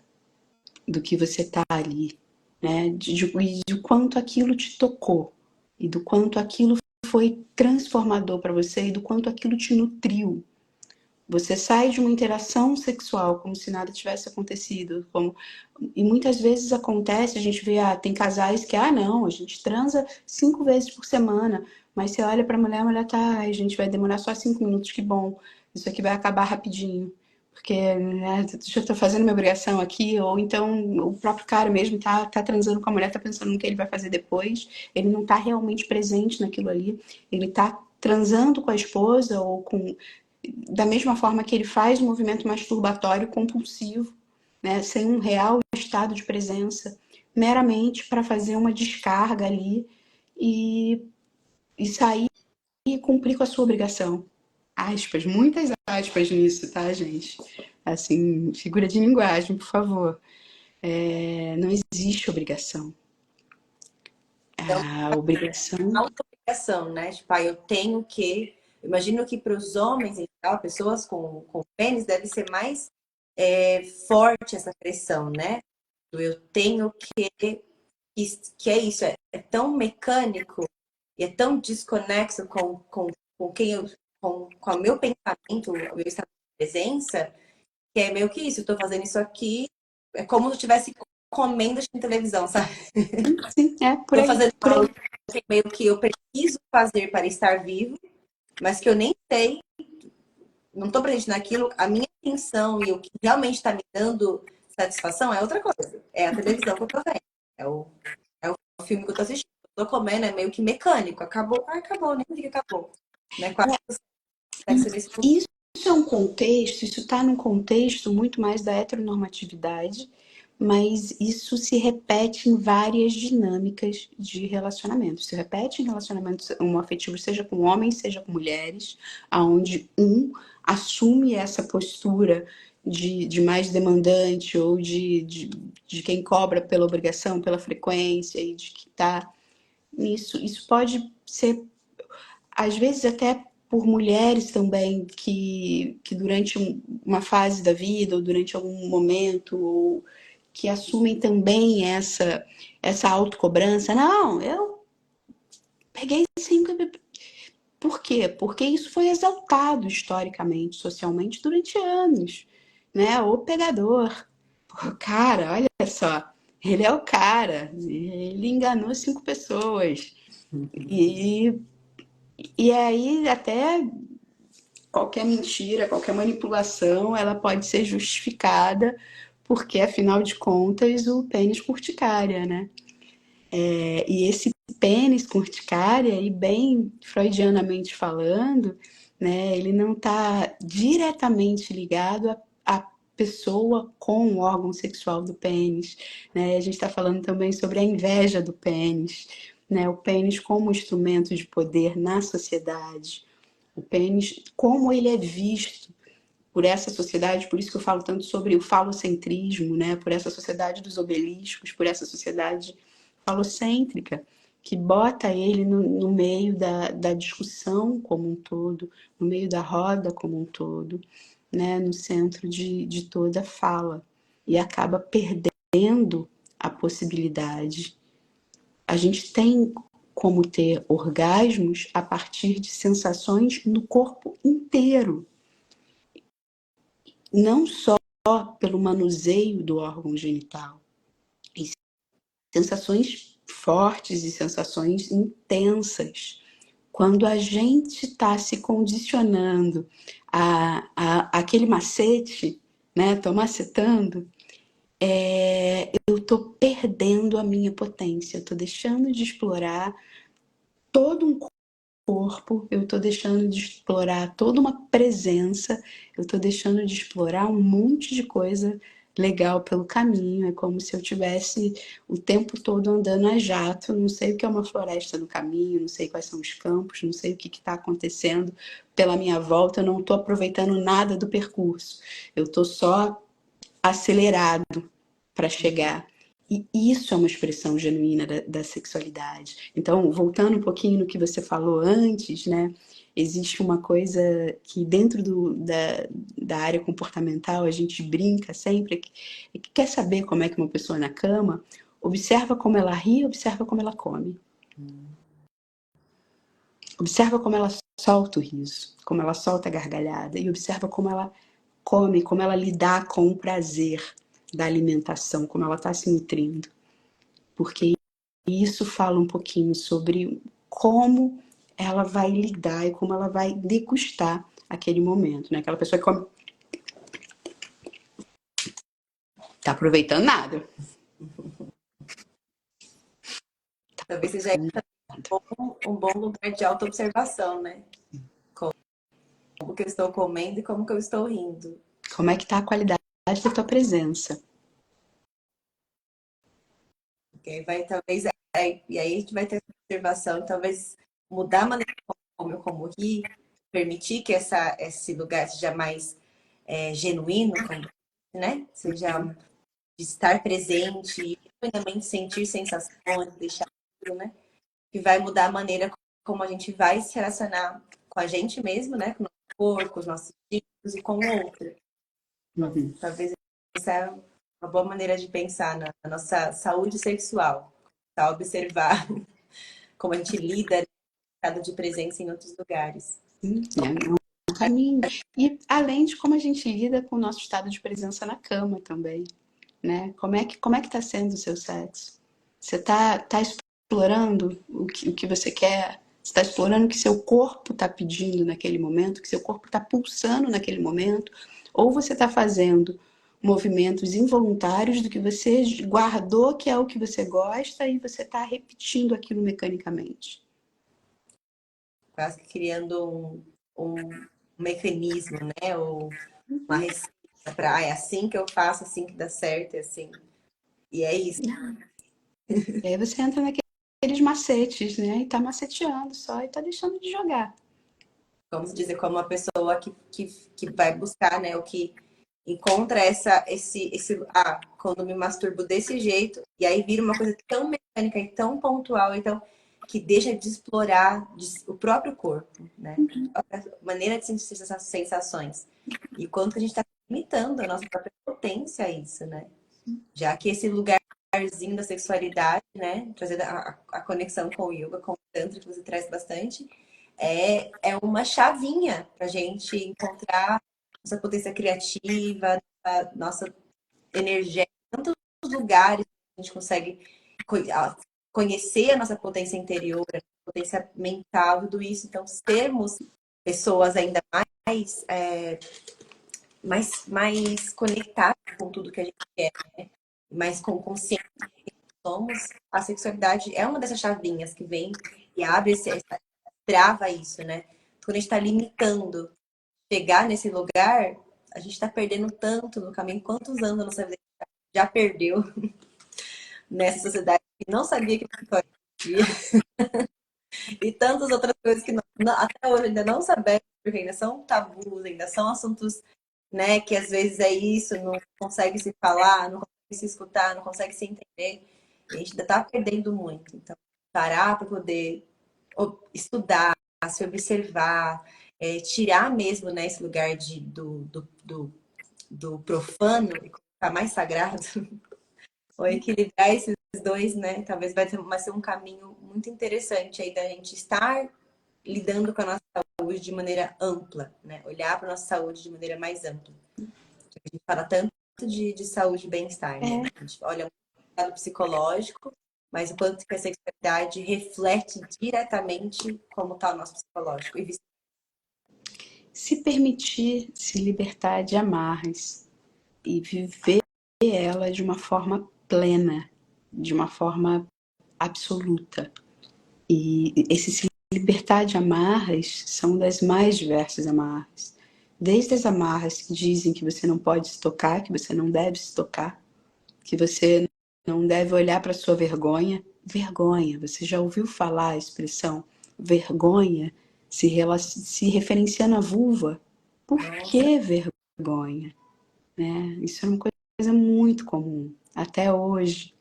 do que você tá ali, né? De quanto aquilo te tocou e do quanto aquilo foi transformador para você e do quanto aquilo te nutriu. Você sai de uma interação sexual como se nada tivesse acontecido. E muitas vezes acontece, a gente vê, tem casais que, não, a gente transa 5 vezes por semana. Mas você olha pra mulher, a mulher tá, a gente vai demorar só 5 minutos, que bom. Isso aqui vai acabar rapidinho. Porque, né, eu tô fazendo minha obrigação aqui. Ou então o próprio cara mesmo tá transando com a mulher, tá pensando no que ele vai fazer depois. Ele não tá realmente presente naquilo ali. Ele tá transando com a esposa ou com da mesma forma que ele faz um movimento masturbatório compulsivo, né, sem um real estado de presença, meramente para fazer uma descarga ali e sair e cumprir com a sua obrigação. Aspas, muitas aspas nisso, tá, gente? Assim, figura de linguagem, por favor. Não existe obrigação. Então, A obrigação auto-obrigação, né? Tipo, eu tenho que. Imagino que para os homens, em geral, pessoas com pênis, deve ser mais forte essa pressão, né? Eu tenho que é isso, é tão mecânico e é tão desconexo com quem eu, com o meu pensamento, o meu estado de presença, que é meio que isso, eu tô fazendo isso aqui, é como se eu estivesse comendo assistindo televisão, sabe? sim, é por Tô aí, fazendo por algo aí. que meio que eu preciso fazer para estar vivo, mas que eu nem sei, não tô presente naquilo, a minha atenção e o que realmente está me dando satisfação é outra coisa. É a televisão que eu tô vendo, é o filme que eu tô assistindo. Eu tô comendo, é meio que mecânico. Acabou, acabou, nem vi que acabou. Né? Quase Isso é um contexto, isso está num contexto muito mais da heteronormatividade, mas isso se repete em várias dinâmicas de relacionamento. Se repete em relacionamentos homoafetivos, seja com homens, seja com mulheres, aonde um assume essa postura de mais demandante ou de quem cobra pela obrigação, pela frequência e de que está nisso. Isso pode ser às vezes até por mulheres também que durante uma fase da vida ou durante algum momento ou que assumem também essa autocobrança. Não, eu peguei 5. Por quê? Porque isso foi exaltado historicamente, socialmente durante anos, né? O pegador. Pô, cara, olha só, ele é o cara, ele enganou 5 pessoas. E aí até qualquer mentira, qualquer manipulação, ela pode ser justificada, porque, afinal de contas, o pênis com urticária, né? E esse pênis com urticária, e bem freudianamente falando, né, ele não está diretamente ligado à pessoa com o órgão sexual do pênis, né? A gente está falando também sobre a inveja do pênis, né? O pênis como instrumento de poder na sociedade, o pênis como ele é visto por essa sociedade, por isso que eu falo tanto sobre o falocentrismo, né? Por essa sociedade dos obeliscos, por essa sociedade falocêntrica, que bota ele no meio da discussão como um todo, no meio da roda como um todo, né? No centro de toda fala. E acaba perdendo a possibilidade. A gente tem como ter orgasmos a partir de sensações no corpo inteiro, não só pelo manuseio do órgão genital, e sensações fortes e sensações intensas. Quando a gente está se condicionando aquele macete, né? Tô macetando, eu tô perdendo a minha potência, eu tô deixando de explorar todo um corpo, eu tô deixando de explorar toda uma presença, eu tô deixando de explorar um monte de coisa legal pelo caminho. É como se eu tivesse o tempo todo andando a jato, não sei o que é uma floresta no caminho, não sei quais são os campos, não sei o que está acontecendo pela minha volta, eu não estou aproveitando nada do percurso, eu estou só acelerado para chegar. E isso é uma expressão genuína da sexualidade. Então, voltando um pouquinho no que você falou antes, né? Existe uma coisa que dentro da área comportamental a gente brinca sempre, que quer saber como é que uma pessoa na cama, observa como ela ri, observa como ela come. Observa como ela solta o riso, como ela solta a gargalhada, e observa como ela come, como ela lidar com o prazer da alimentação, como ela está se nutrindo. Porque isso fala um pouquinho sobre como ela vai lidar e como ela vai degustar aquele momento, né? Aquela pessoa que come, tá aproveitando nada. Talvez seja um bom lugar de autoobservação, né? Como que eu estou comendo e como que eu estou rindo. Como é que tá a qualidade da tua presença? Porque vai, talvez, e aí a gente vai ter essa observação, talvez mudar a maneira como eu como rir, permitir que esse lugar seja mais genuíno, como, né? Seja de estar presente, genuinamente sentir sensações, deixar aquilo, né? Que vai mudar a maneira como a gente vai se relacionar com a gente mesmo, né? Com o nosso corpo, com os nossos filhos e com o outro. Uhum. Talvez essa é uma boa maneira de pensar na nossa saúde sexual. Tá? Observar como a gente lida, estado de presença em outros lugares. É um caminho. E além de como a gente lida com o nosso estado de presença na cama também, né? Como é que tá sendo o seu sexo? Você tá explorando o que você quer? Você está explorando o que seu corpo está pedindo naquele momento, o que seu corpo está pulsando naquele momento? Ou você está fazendo movimentos involuntários do que você guardou que é o que você gosta e você está repetindo aquilo mecanicamente? Quase que criando um mecanismo, né? Ou uma receita para, é assim que eu faço, assim que dá certo, é assim. E é isso. E aí você entra naqueles macetes, né? E tá maceteando só e tá deixando de jogar. Vamos dizer, como uma pessoa que vai buscar, né? O que encontra quando me masturbo desse jeito, e aí vira uma coisa tão mecânica e tão pontual, então, que deixa de explorar o próprio corpo, né? A maneira de sentir essas sensações. E quanto a gente está limitando a nossa própria potência a isso, né? Já que esse lugarzinho da sexualidade, né? Trazendo a conexão com o yoga, com o tantra, que você traz bastante, é uma chavinha para a gente encontrar nossa potência criativa, a nossa energia, tantos lugares que a gente consegue conhecer a nossa potência interior, a potência mental, tudo isso. Então, sermos pessoas ainda mais mais conectado com tudo que a gente é, né? Mais com consciência que somos, a sexualidade é uma dessas chavinhas que vem e abre trava isso, né? Quando a gente está limitando chegar nesse lugar, a gente está perdendo tanto no caminho. Quantos anos a nossa vida já perdeu nessa sociedade que não sabia que existia e tantas outras coisas que até hoje ainda não sabemos, porque ainda são tabus, ainda são assuntos, né, que às vezes é isso, não consegue se falar, não consegue se escutar, não consegue se entender. E a gente ainda está perdendo muito. Então, parar para poder estudar, se observar, tirar mesmo, né, esse lugar do profano e colocar mais sagrado, ou equilibrar esses dois, né? Talvez vai ser um caminho muito interessante aí da gente estar lidando com a nossa saúde de maneira ampla, né? Olhar para a nossa saúde de maneira mais ampla. A gente fala tanto de saúde e bem-estar, né? A gente olha o lado psicológico, mas o quanto que a sexualidade reflete diretamente como está o nosso psicológico. E Se permitir se libertar de amarras e viver ela de uma forma plena, de uma forma absoluta. E esse se libertar de amarras são das mais diversas amarras. Desde as amarras que dizem que você não pode se tocar, que você não deve se tocar, que você não deve olhar para sua vergonha. Vergonha, você já ouviu falar a expressão vergonha se referenciando à vulva? Por que vergonha? Né? Isso é uma coisa muito comum. Até hoje,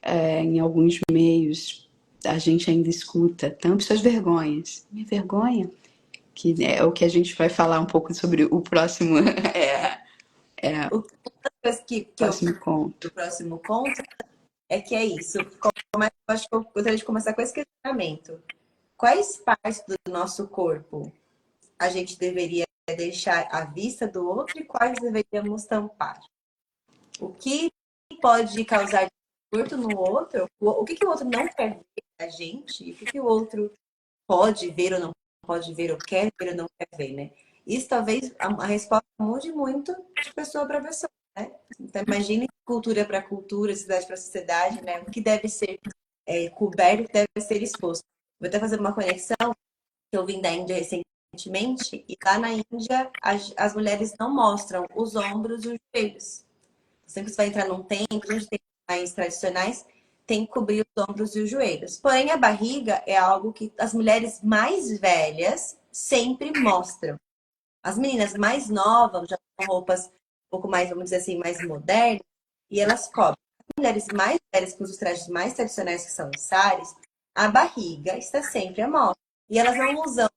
em alguns meios, a gente ainda escuta tanto suas vergonhas. Minha vergonha, que é o que a gente vai falar um pouco sobre o próximo, próximo conto. o próximo conto é que é isso. Eu acho que eu gostaria de começar com esse questionamento. Quais partes do nosso corpo a gente deveria deixar à vista do outro e quais deveríamos tampar? O que pode causar desconforto no outro? O que o outro não quer ver da gente? E o que o outro pode ver ou não pode ver, ou quer ver ou não quer ver, né? Isso talvez a resposta mude muito de pessoa para pessoa, né? Então imagine cultura para cultura, cidade para sociedade, né? O que deve ser coberto deve ser exposto. Vou até fazer uma conexão que eu vim da Índia recentemente e lá na Índia as mulheres não mostram os ombros e os joelhos. Sempre que você vai entrar num templo, onde tem mais tradicionais, tem que cobrir os ombros e os joelhos. Porém, a barriga é algo que as mulheres mais velhas sempre mostram. As meninas mais novas já com roupas um pouco mais, vamos dizer assim, mais modernas, e elas cobrem. As mulheres mais velhas, com os trajes mais tradicionais, que são os saris, a barriga está sempre à mostra. E elas não usam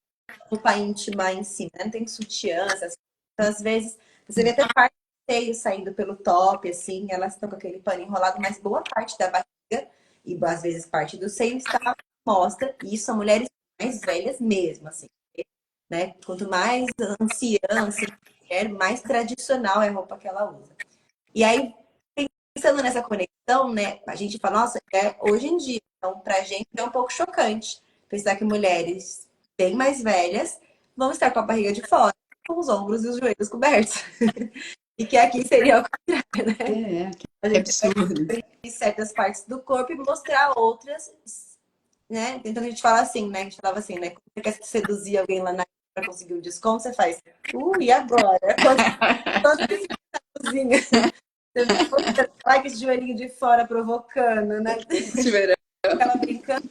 roupa íntima em cima, né? Não tem sutiã, essas coisas. Então, às vezes, você vê até parte do seio saindo pelo top, assim, elas estão com aquele pano enrolado, mas boa parte da barriga e às vezes parte do seio está à mostra. E isso são mulheres mais velhas mesmo, assim, né? Quanto mais anciã, assim, mulher, mais tradicional é a roupa que ela usa. E aí, pensando nessa conexão, né? A gente fala, nossa, hoje em dia, então, pra gente é um pouco chocante pensar que mulheres bem mais velhas vão estar com a barriga de fora, com os ombros e os joelhos cobertos. E que aqui seria o contrário, né? A Que gente vai absurdo. abrir certas partes do corpo e mostrar outras, né? Então a gente fala assim, né? A gente falava assim, né? Quando você quer seduzir alguém lá na para conseguir um desconto, você faz, e agora? Quanto que fica na cozinha? Você vê com esse joelhinho de fora provocando, né? Ela brincando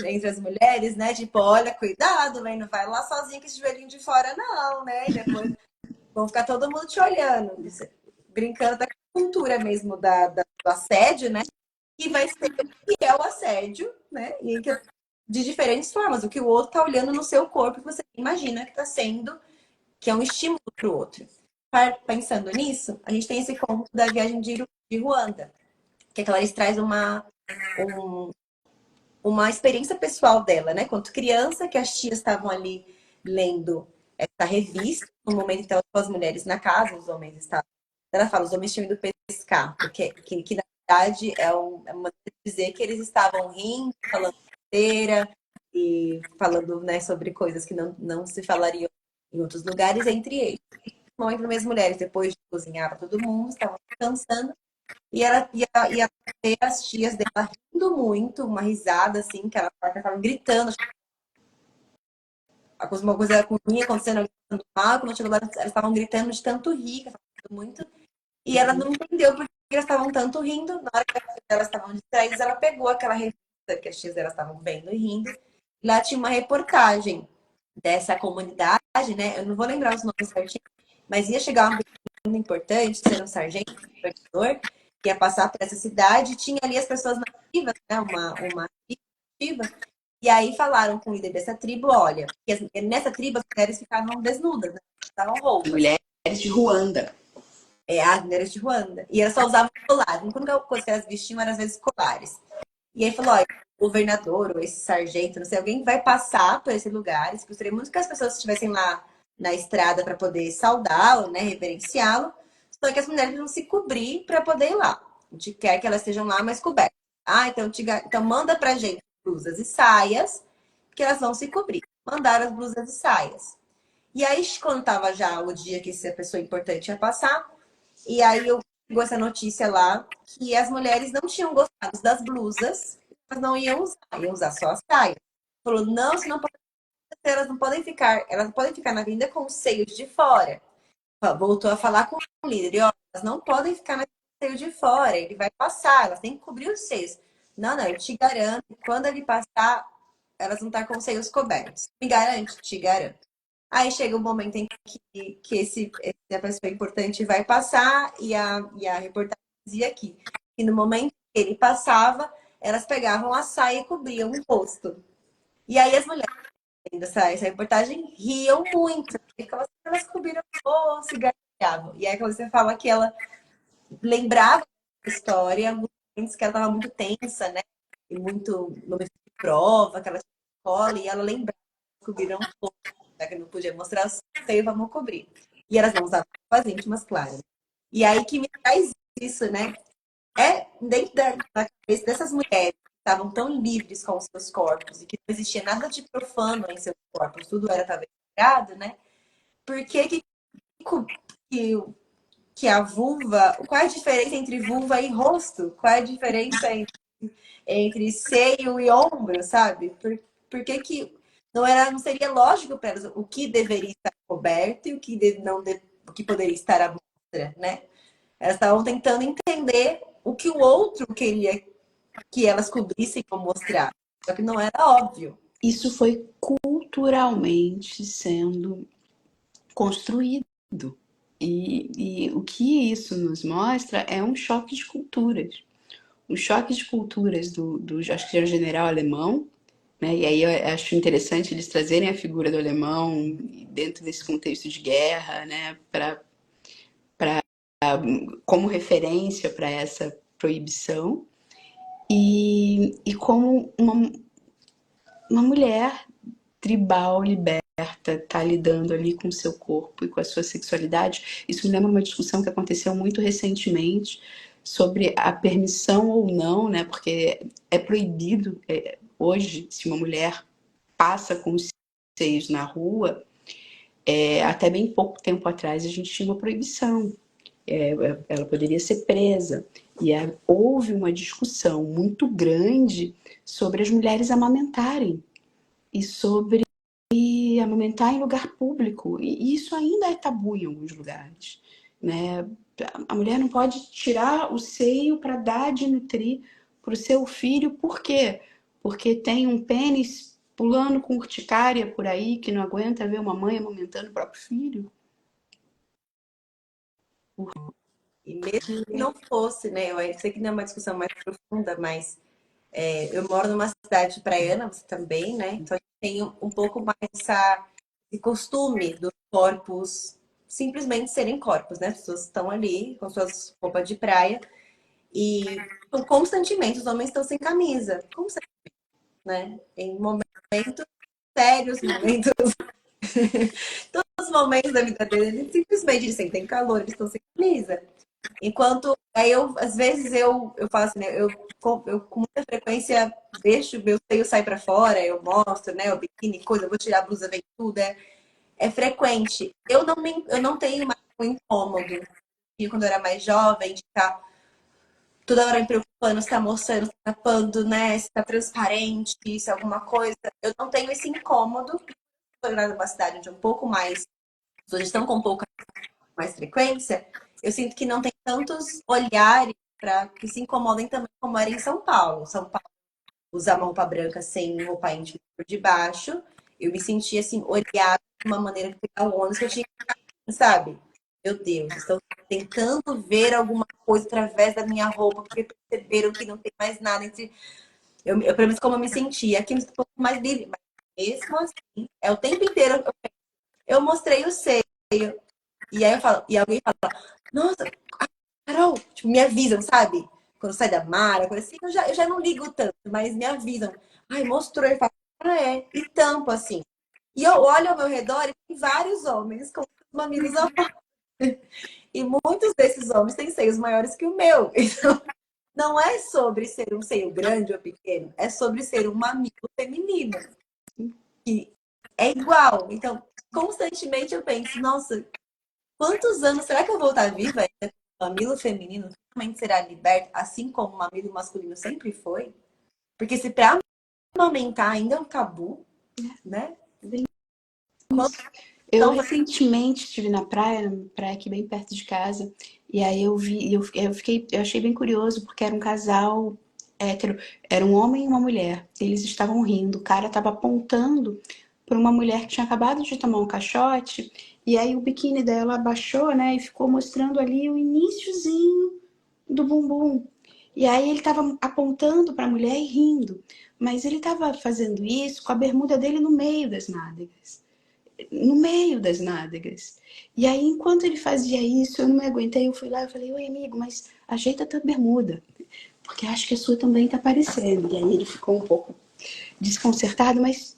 entre as mulheres, né? Tipo, olha, cuidado, né? Não vai lá sozinha com esse joelhinho de fora, não, né? E depois vão ficar todo mundo te olhando. Brincando da cultura mesmo do assédio, né? E vai ser o que é o assédio, né? De diferentes formas. O que o outro tá olhando no seu corpo, que você imagina que tá sendo, que é um estímulo para o outro. Pensando nisso, a gente tem esse conto da viagem de Ruanda, que a Clarice traz uma experiência pessoal dela, né? Quando criança, que as tias estavam ali lendo essa revista, no momento que ela com as mulheres na casa, os homens estavam. Ela fala, os homens tinham ido pescar, porque que na verdade é uma dizer que eles estavam rindo, falando besteira e falando, né, sobre coisas que não se falariam em outros lugares entre eles. Normalmente, as mulheres, depois de cozinhar para todo mundo, estavam descansando. E ela ia ter as tias dela rindo muito, uma risada assim, que ela estava gritando. Uma coisa ruim acontecendo, acontecendo mal. Quando chegou lá, elas estavam gritando de tanto rir, que estavam rindo muito. E ela não entendeu por que elas estavam tanto rindo. Na hora que elas estavam distraídas, ela pegou aquela revista que as tias delas estavam vendo e rindo. Lá tinha uma reportagem dessa comunidade, né? Eu não vou lembrar os nomes certinhos, mas ia chegar uma pessoa muito importante, ser um sargento, um supervisor, que ia passar por essa cidade, tinha ali as pessoas nativas, né? Uma tribo nativa, e aí falaram com o líder dessa tribo, olha, que nessa tribo as mulheres ficavam desnudas, né? Estavam roupas. Mulheres de Ruanda. As mulheres de Ruanda. E elas só usavam colares. A única coisa que elas vestiam era, às vezes, colares. E aí falou, olha, o governador ou esse sargento, não sei, alguém vai passar por esse lugar. Gostaria muito que as pessoas estivessem lá na estrada para poder saudá-lo, né, reverenciá-lo. Só que as mulheres vão se cobrir para poder ir lá. A gente quer que elas estejam lá mais cobertas. Então manda pra gente blusas e saias, que elas vão se cobrir. Mandaram as blusas e saias. E aí, quando tava já o dia que essa pessoa importante ia passar, e aí eu pegou essa notícia lá que as mulheres não tinham gostado das blusas, mas não iam usar só as saias. Falou, não, se não pode, elas não podem ficar na vinda com os seios de fora. Voltou a falar com o líder, e, ó, elas não podem ficar com o seio de fora, ele vai passar, elas têm que cobrir os seios. Não, não, eu te garanto, quando ele passar, elas vão estar com os seios cobertos. Me garante? Te garanto. Aí chega o momento em que essa pessoa importante vai passar e a reportagem dizia aqui que no momento que ele passava, elas pegavam a saia e cobriam o rosto. E aí as mulheres vendo essa reportagem riam muito, porque elas cobriram o rosto e gargalhavam. E aí quando você fala que ela lembrava da história, alguns momentos que ela estava muito tensa, né? E muito no momento de prova, que ela tinha escola, e ela lembrava que cobriram o rosto, já que não podia mostrar o seio, vamos cobrir. E elas não usavam roupas íntimas, claro. E aí que me traz isso, né? É dentro da cabeça dessas mulheres que estavam tão livres com os seus corpos e que não existia nada de profano em seus corpos, tudo era talvez sagrado, né? Por que, que a vulva, qual é a diferença entre vulva e rosto? Qual é a diferença entre seio e ombro, sabe? Por que não seria lógico para elas o que deveria estar coberto e o que poderia estar à mostra, né? Elas estavam tentando entender o que o outro queria que elas cobrissem ou mostrassem. Só que não era óbvio. Isso foi culturalmente sendo construído. E o que isso nos mostra é um choque de culturas. Um choque de culturas acho que era o general alemão, né? E aí eu acho interessante eles trazerem a figura do alemão dentro desse contexto de guerra, né? Como referência para essa proibição. E como uma mulher tribal, liberta, tá lidando ali com o seu corpo e com a sua sexualidade. Isso me lembra uma discussão que aconteceu muito recentemente sobre a permissão ou não, né? Porque é proibido hoje, se uma mulher passa com os seios na rua, até bem pouco tempo atrás a gente tinha uma proibição. Ela poderia ser presa. E houve uma discussão muito grande sobre as mulheres amamentarem e sobre amamentar em lugar público. E isso ainda é tabu em alguns lugares, né? A mulher não pode tirar o seio para dar de nutrir para o seu filho. Por quê? Porque tem um pênis pulando com urticária por aí que não aguenta ver uma mãe amamentando o próprio filho. E mesmo que não fosse, né? Eu sei que não é uma discussão mais profunda, mas eu moro numa cidade praiana, você também, né? Então a gente tem um pouco mais esse costume dos corpos simplesmente serem corpos, né? As pessoas estão ali com suas roupas de praia e constantemente os homens estão sem camisa. Como você, né? Em momentos sérios, momentos. Todos os momentos da vida deles, simplesmente eles sentem calor, eles estão sem camisa. Enquanto aí às vezes eu faço, né? Eu com muita frequência deixo meu seio sair para fora, eu mostro, né? O biquíni, coisa, eu vou tirar a blusa, vem tudo. é frequente. Eu não tenho mais um incômodo de quando eu era mais jovem, de ficar toda hora me preocupando se tá mostrando, se tá tapando, né? Se tá transparente, se é alguma coisa. Eu não tenho esse incômodo. Estou numa cidade onde é um pouco mais, as pessoas estão com um pouco mais frequência, eu sinto que não tem tantos olhares para que se incomodem também, como era em São Paulo. São Paulo usar uma roupa branca sem roupa íntima por debaixo. Eu me sentia assim, olhada de uma maneira que pegar o ônibus que eu tinha, sabe? Meu Deus, estão tentando ver alguma coisa através da minha roupa, porque perceberam que não tem mais nada entre. Pelo menos como eu me sentia, aqui eu estou um pouco mais livre. Mas mesmo assim, é o tempo inteiro. Eu mostrei o seio. E aí eu falo, e alguém fala, nossa, Carol, tipo, me avisam, sabe? Quando sai da mara, coisa assim, eu já não ligo tanto, mas me avisam. Ai, mostrou, eu falo, é, e tampo assim. E eu olho ao meu redor e tem vários homens com mamilos ao e muitos desses homens têm seios maiores que o meu. Então, não é sobre ser um seio grande ou pequeno, é sobre ser um mamilo feminino. Que é igual. Então, constantemente eu penso, nossa, quantos anos será que eu vou estar viva ainda? O mamilo feminino realmente será liberto, assim como o mamilo masculino sempre foi? Porque se para amamentar ainda é um tabu, né? Isso. Eu Então, recentemente estive na praia aqui bem perto de casa, e aí eu achei bem curioso, porque era um casal hétero, era um homem e uma mulher. Eles estavam rindo, o cara estava apontando para uma mulher que tinha acabado de tomar um caixote, e aí o biquíni dela abaixou, né, e ficou mostrando ali o iniciozinho do bumbum. E aí ele estava apontando para a mulher e rindo, mas ele estava fazendo isso com a bermuda dele no meio das nádegas, no meio das nádegas. E aí, enquanto ele fazia isso, eu não me aguentei, eu fui lá e falei, oi amigo, mas ajeita a tua bermuda, porque acho que a sua também tá aparecendo. E aí ele ficou um pouco desconcertado, mas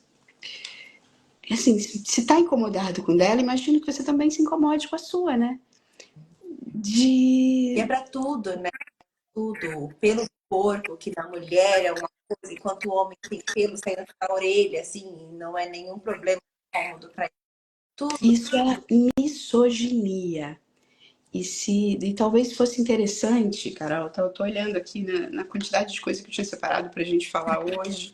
assim, se tá incomodado com dela, imagino que você também se incomode com a sua, né? e é De... para tudo, né? Tudo. Pelo corpo, que na mulher é uma coisa, enquanto o homem tem pelo saindo da orelha, assim, não é nenhum problema cômodo para tudo. Isso é misoginia. E talvez fosse interessante, Carol, eu tô olhando aqui na quantidade de coisa que eu tinha separado pra gente falar hoje,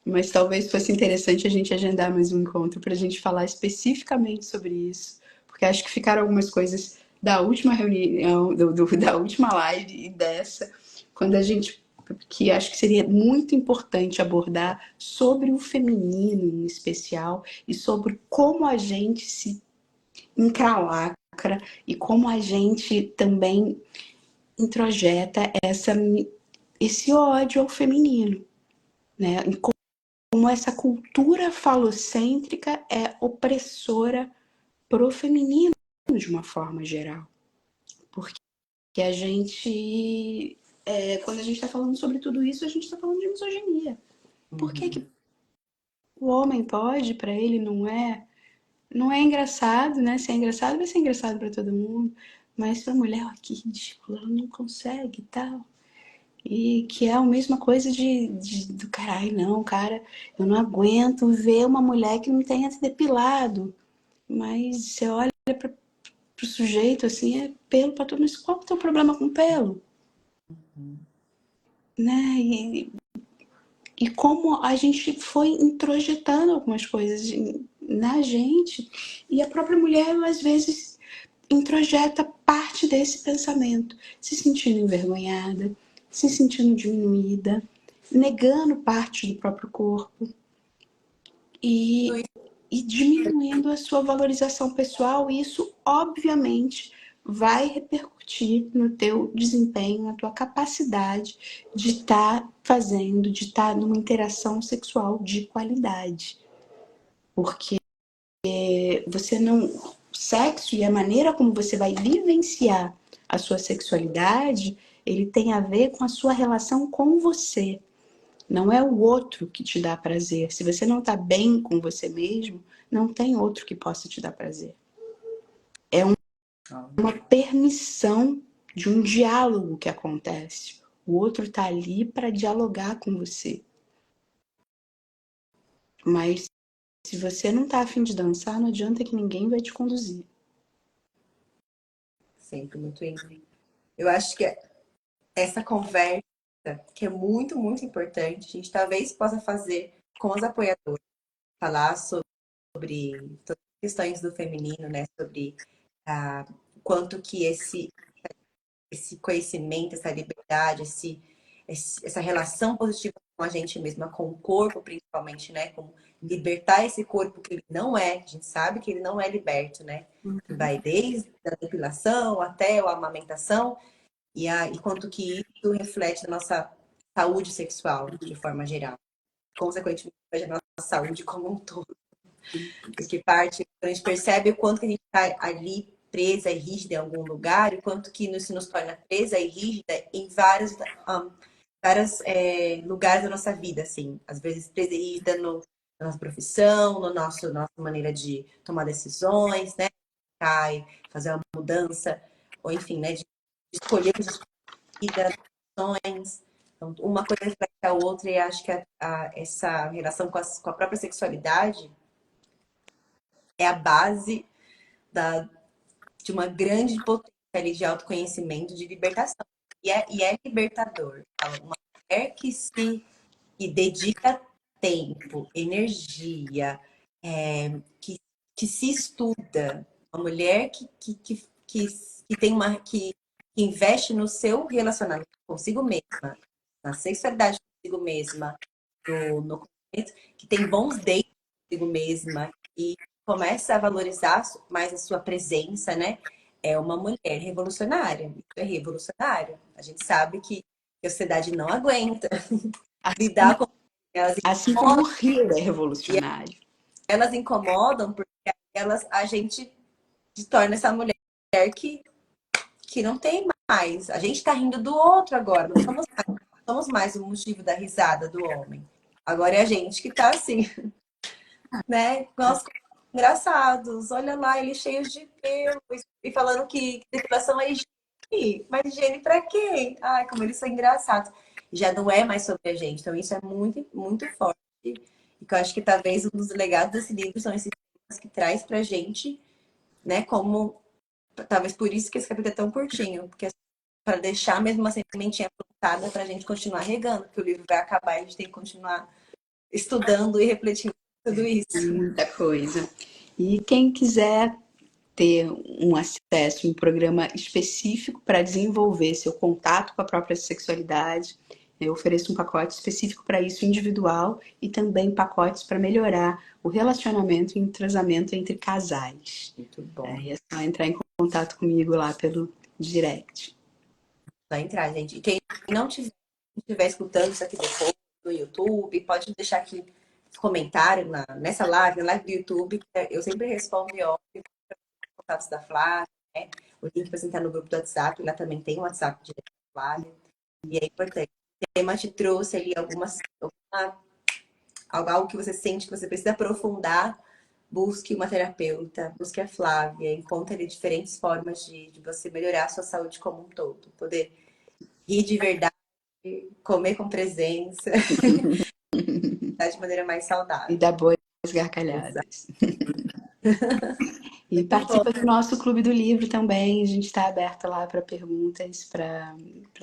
mas talvez fosse interessante a gente agendar mais um encontro para a gente falar especificamente sobre isso, porque acho que ficaram algumas coisas da última reunião, da última live e dessa, quando a gente, que acho que seria muito importante abordar sobre o feminino em especial e sobre como a gente se encralacra e como a gente também introjeta esse ódio ao feminino, né? Como essa cultura falocêntrica é opressora pro feminino de uma forma geral. Porque a gente, quando a gente está falando sobre tudo isso, a gente está falando de misoginia. Por que, que o homem pode, para ele não é? Não é engraçado, né? Se é engraçado, vai ser engraçado para todo mundo. Mas pra mulher, ó, que ridículo, ela não consegue e tal. E que é a mesma coisa do caralho, não, cara, eu não aguento ver uma mulher que não tenha se depilado. Mas você olha pro sujeito assim, é pelo pra tudo, mas qual que é o teu problema com pelo? Né? E como a gente foi introjetando algumas coisas na gente, e a própria mulher, às vezes, introjeta parte desse pensamento, se sentindo envergonhada, se sentindo diminuída, negando parte do próprio corpo e, e diminuindo a sua valorização pessoal. E isso, obviamente, vai repercutir no teu desempenho, na tua capacidade de estar fazendo, de estar numa interação sexual de qualidade. Porque você não... Sexo e a maneira como você vai vivenciar a sua sexualidade, ele tem a ver com a sua relação com você. Não é o outro que te dá prazer. Se você não está bem com você mesmo, não tem outro que possa te dar prazer. É uma permissão de um diálogo que acontece. O outro está ali para dialogar com você. Mas se você não tá afim de dançar, não adianta que ninguém vai te conduzir. Sempre muito íntimo. Eu acho que essa conversa, que é muito, muito importante, a gente talvez possa fazer com os apoiadores, falar sobre todas as questões do feminino, né? Sobre quanto que esse conhecimento, essa liberdade, essa relação positiva com a gente mesma, com o corpo principalmente, né? Com libertar esse corpo que ele não é, a gente sabe que ele não é liberto, né? Que vai desde a depilação até a amamentação, e quanto que isso reflete na nossa saúde sexual, de forma geral. Consequentemente, na nossa saúde como um todo. Porque parte, quando a gente percebe o quanto que a gente está ali presa e rígida em algum lugar, e quanto que isso nos torna presa e rígida em vários lugares da nossa vida, assim. Às vezes presa e rígida na nossa profissão, nossa maneira de tomar decisões, né? Fazer uma mudança, ou enfim, né? De escolher as vidas, ações. Então, uma coisa reflete a outra, e acho que essa relação com a própria sexualidade é a base de uma grande potência ali de autoconhecimento, de libertação. E é libertador. Uma mulher que dedica tempo, energia, que se estuda, uma mulher que tem que investe no seu relacionamento consigo mesma, na sexualidade consigo mesma, no que tem bons dates consigo mesma e começa a valorizar mais a sua presença, né? É uma mulher revolucionária. Isso é revolucionário. A gente sabe que a sociedade não aguenta Assim, lidar com elas. assim como o Rio é revolucionário. Elas incomodam porque a gente se torna essa mulher que não tem mais. A gente tá rindo do outro agora. Não somos mais o motivo da risada do homem. Agora é a gente que tá assim, né? Nós engraçados. Olha lá, eles cheios de pelo e falando que depilação é higiene. Mas higiene pra quê? Ai, como eles são engraçados. Já não é mais sobre a gente. Então isso é muito, muito forte. E que eu acho que talvez um dos legados desse livro são esses temas que traz pra gente, né? Como talvez por isso que esse capítulo é tão curtinho, porque para deixar mesmo uma sementinha plantada para a gente continuar regando, porque o livro vai acabar e a gente tem que continuar estudando e refletindo tudo isso. Muita coisa. E quem quiser ter um acesso, um programa específico para desenvolver seu contato com a própria sexualidade, eu ofereço um pacote específico para isso, individual, e também pacotes para melhorar o relacionamento e o entrosamento entre casais. Muito bom. É só entrar em contato comigo lá pelo direct. Vai entrar, gente. E quem não estiver escutando isso aqui depois no YouTube, pode deixar aqui comentário nessa live, na live do YouTube. Eu sempre respondo e olho contatos da Flávia, né? O link para entrar no grupo do WhatsApp, lá também tem o WhatsApp direto da Flávia. E é importante. O tema te trouxe ali algo que você sente que você precisa aprofundar, busque uma terapeuta, busque a Flávia, encontre ali diferentes formas de você melhorar a sua saúde como um todo. Poder rir de verdade, comer com presença, de maneira mais saudável. E dar boas gargalhadas. E participa do nosso Clube do Livro também. A gente está aberto lá para perguntas, para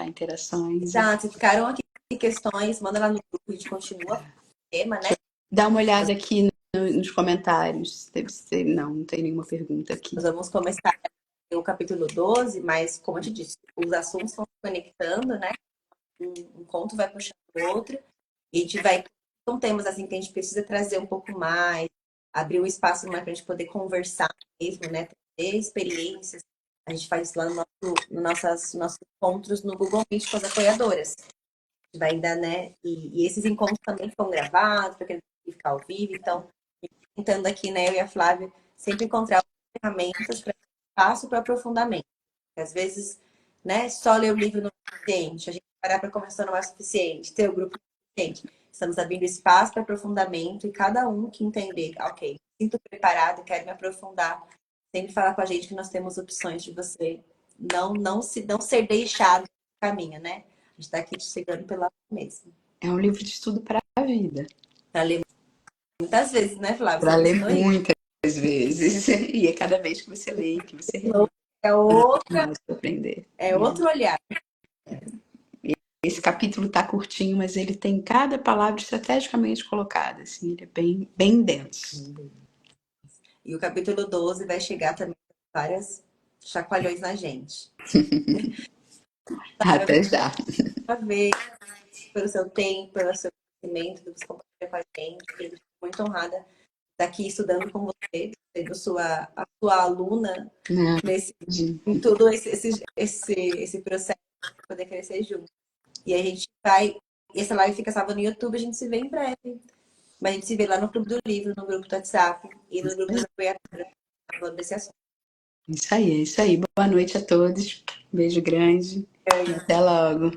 interações. Exato. Se ficaram aqui questões, manda lá no grupo, a gente continua com o tema, né? Dá uma olhada aqui nos comentários. Deve ser. Não tem nenhuma pergunta aqui. Nós vamos começar o capítulo 12, mas, como eu te disse, os assuntos estão se conectando, né? Um conto vai puxando o outro. E a gente vai. São temas assim que a gente precisa trazer um pouco mais, abrir um espaço mais para a gente poder conversar mesmo, né? Ter experiências. A gente faz isso lá nossos encontros no Google Meet com as apoiadoras. A gente vai ainda, né? E esses encontros também ficam gravados, para quem ficar ao vivo. Então, tentando aqui, né, eu e a Flávia, sempre encontrar ferramentas para espaço para aprofundamento. Porque, às vezes, né, só ler o livro não é suficiente, a gente parar para conversar não é suficiente, ter o grupo não é suficiente. Estamos abrindo espaço para aprofundamento e cada um que entender, ok, sinto preparado, quero me aprofundar, sempre falar com a gente que nós temos opções de você não ser deixado no caminho, né? A gente está aqui te chegando pela mesma. É um livro de estudo para a vida. Para ler muitas vezes, né, Flávia? Para Você me ler ensinou isso. muitas vezes. E é cada vez que você lê, que você relê, É outra, mais para aprender. é outro olhar. Esse capítulo tá curtinho, mas ele tem cada palavra estrategicamente colocada, assim, ele é bem, bem denso. E o capítulo 12 vai chegar também com várias chacoalhões na gente. Flávia, Até já. uma vez, pelo seu tempo, pelo seu conhecimento, que você compartilha com a gente. Eu estou muito honrada de estar aqui estudando com você, sendo a sua aluna Né? em todo esse processo de poder crescer junto. E a gente vai. Essa live fica salva no YouTube, a gente se vê em breve. Mas a gente se vê lá no Clube do Livro, no grupo do WhatsApp e no grupo das apoiadoras, falando desse assunto. Isso aí, é isso aí. Boa noite a todos. Beijo grande. E até logo.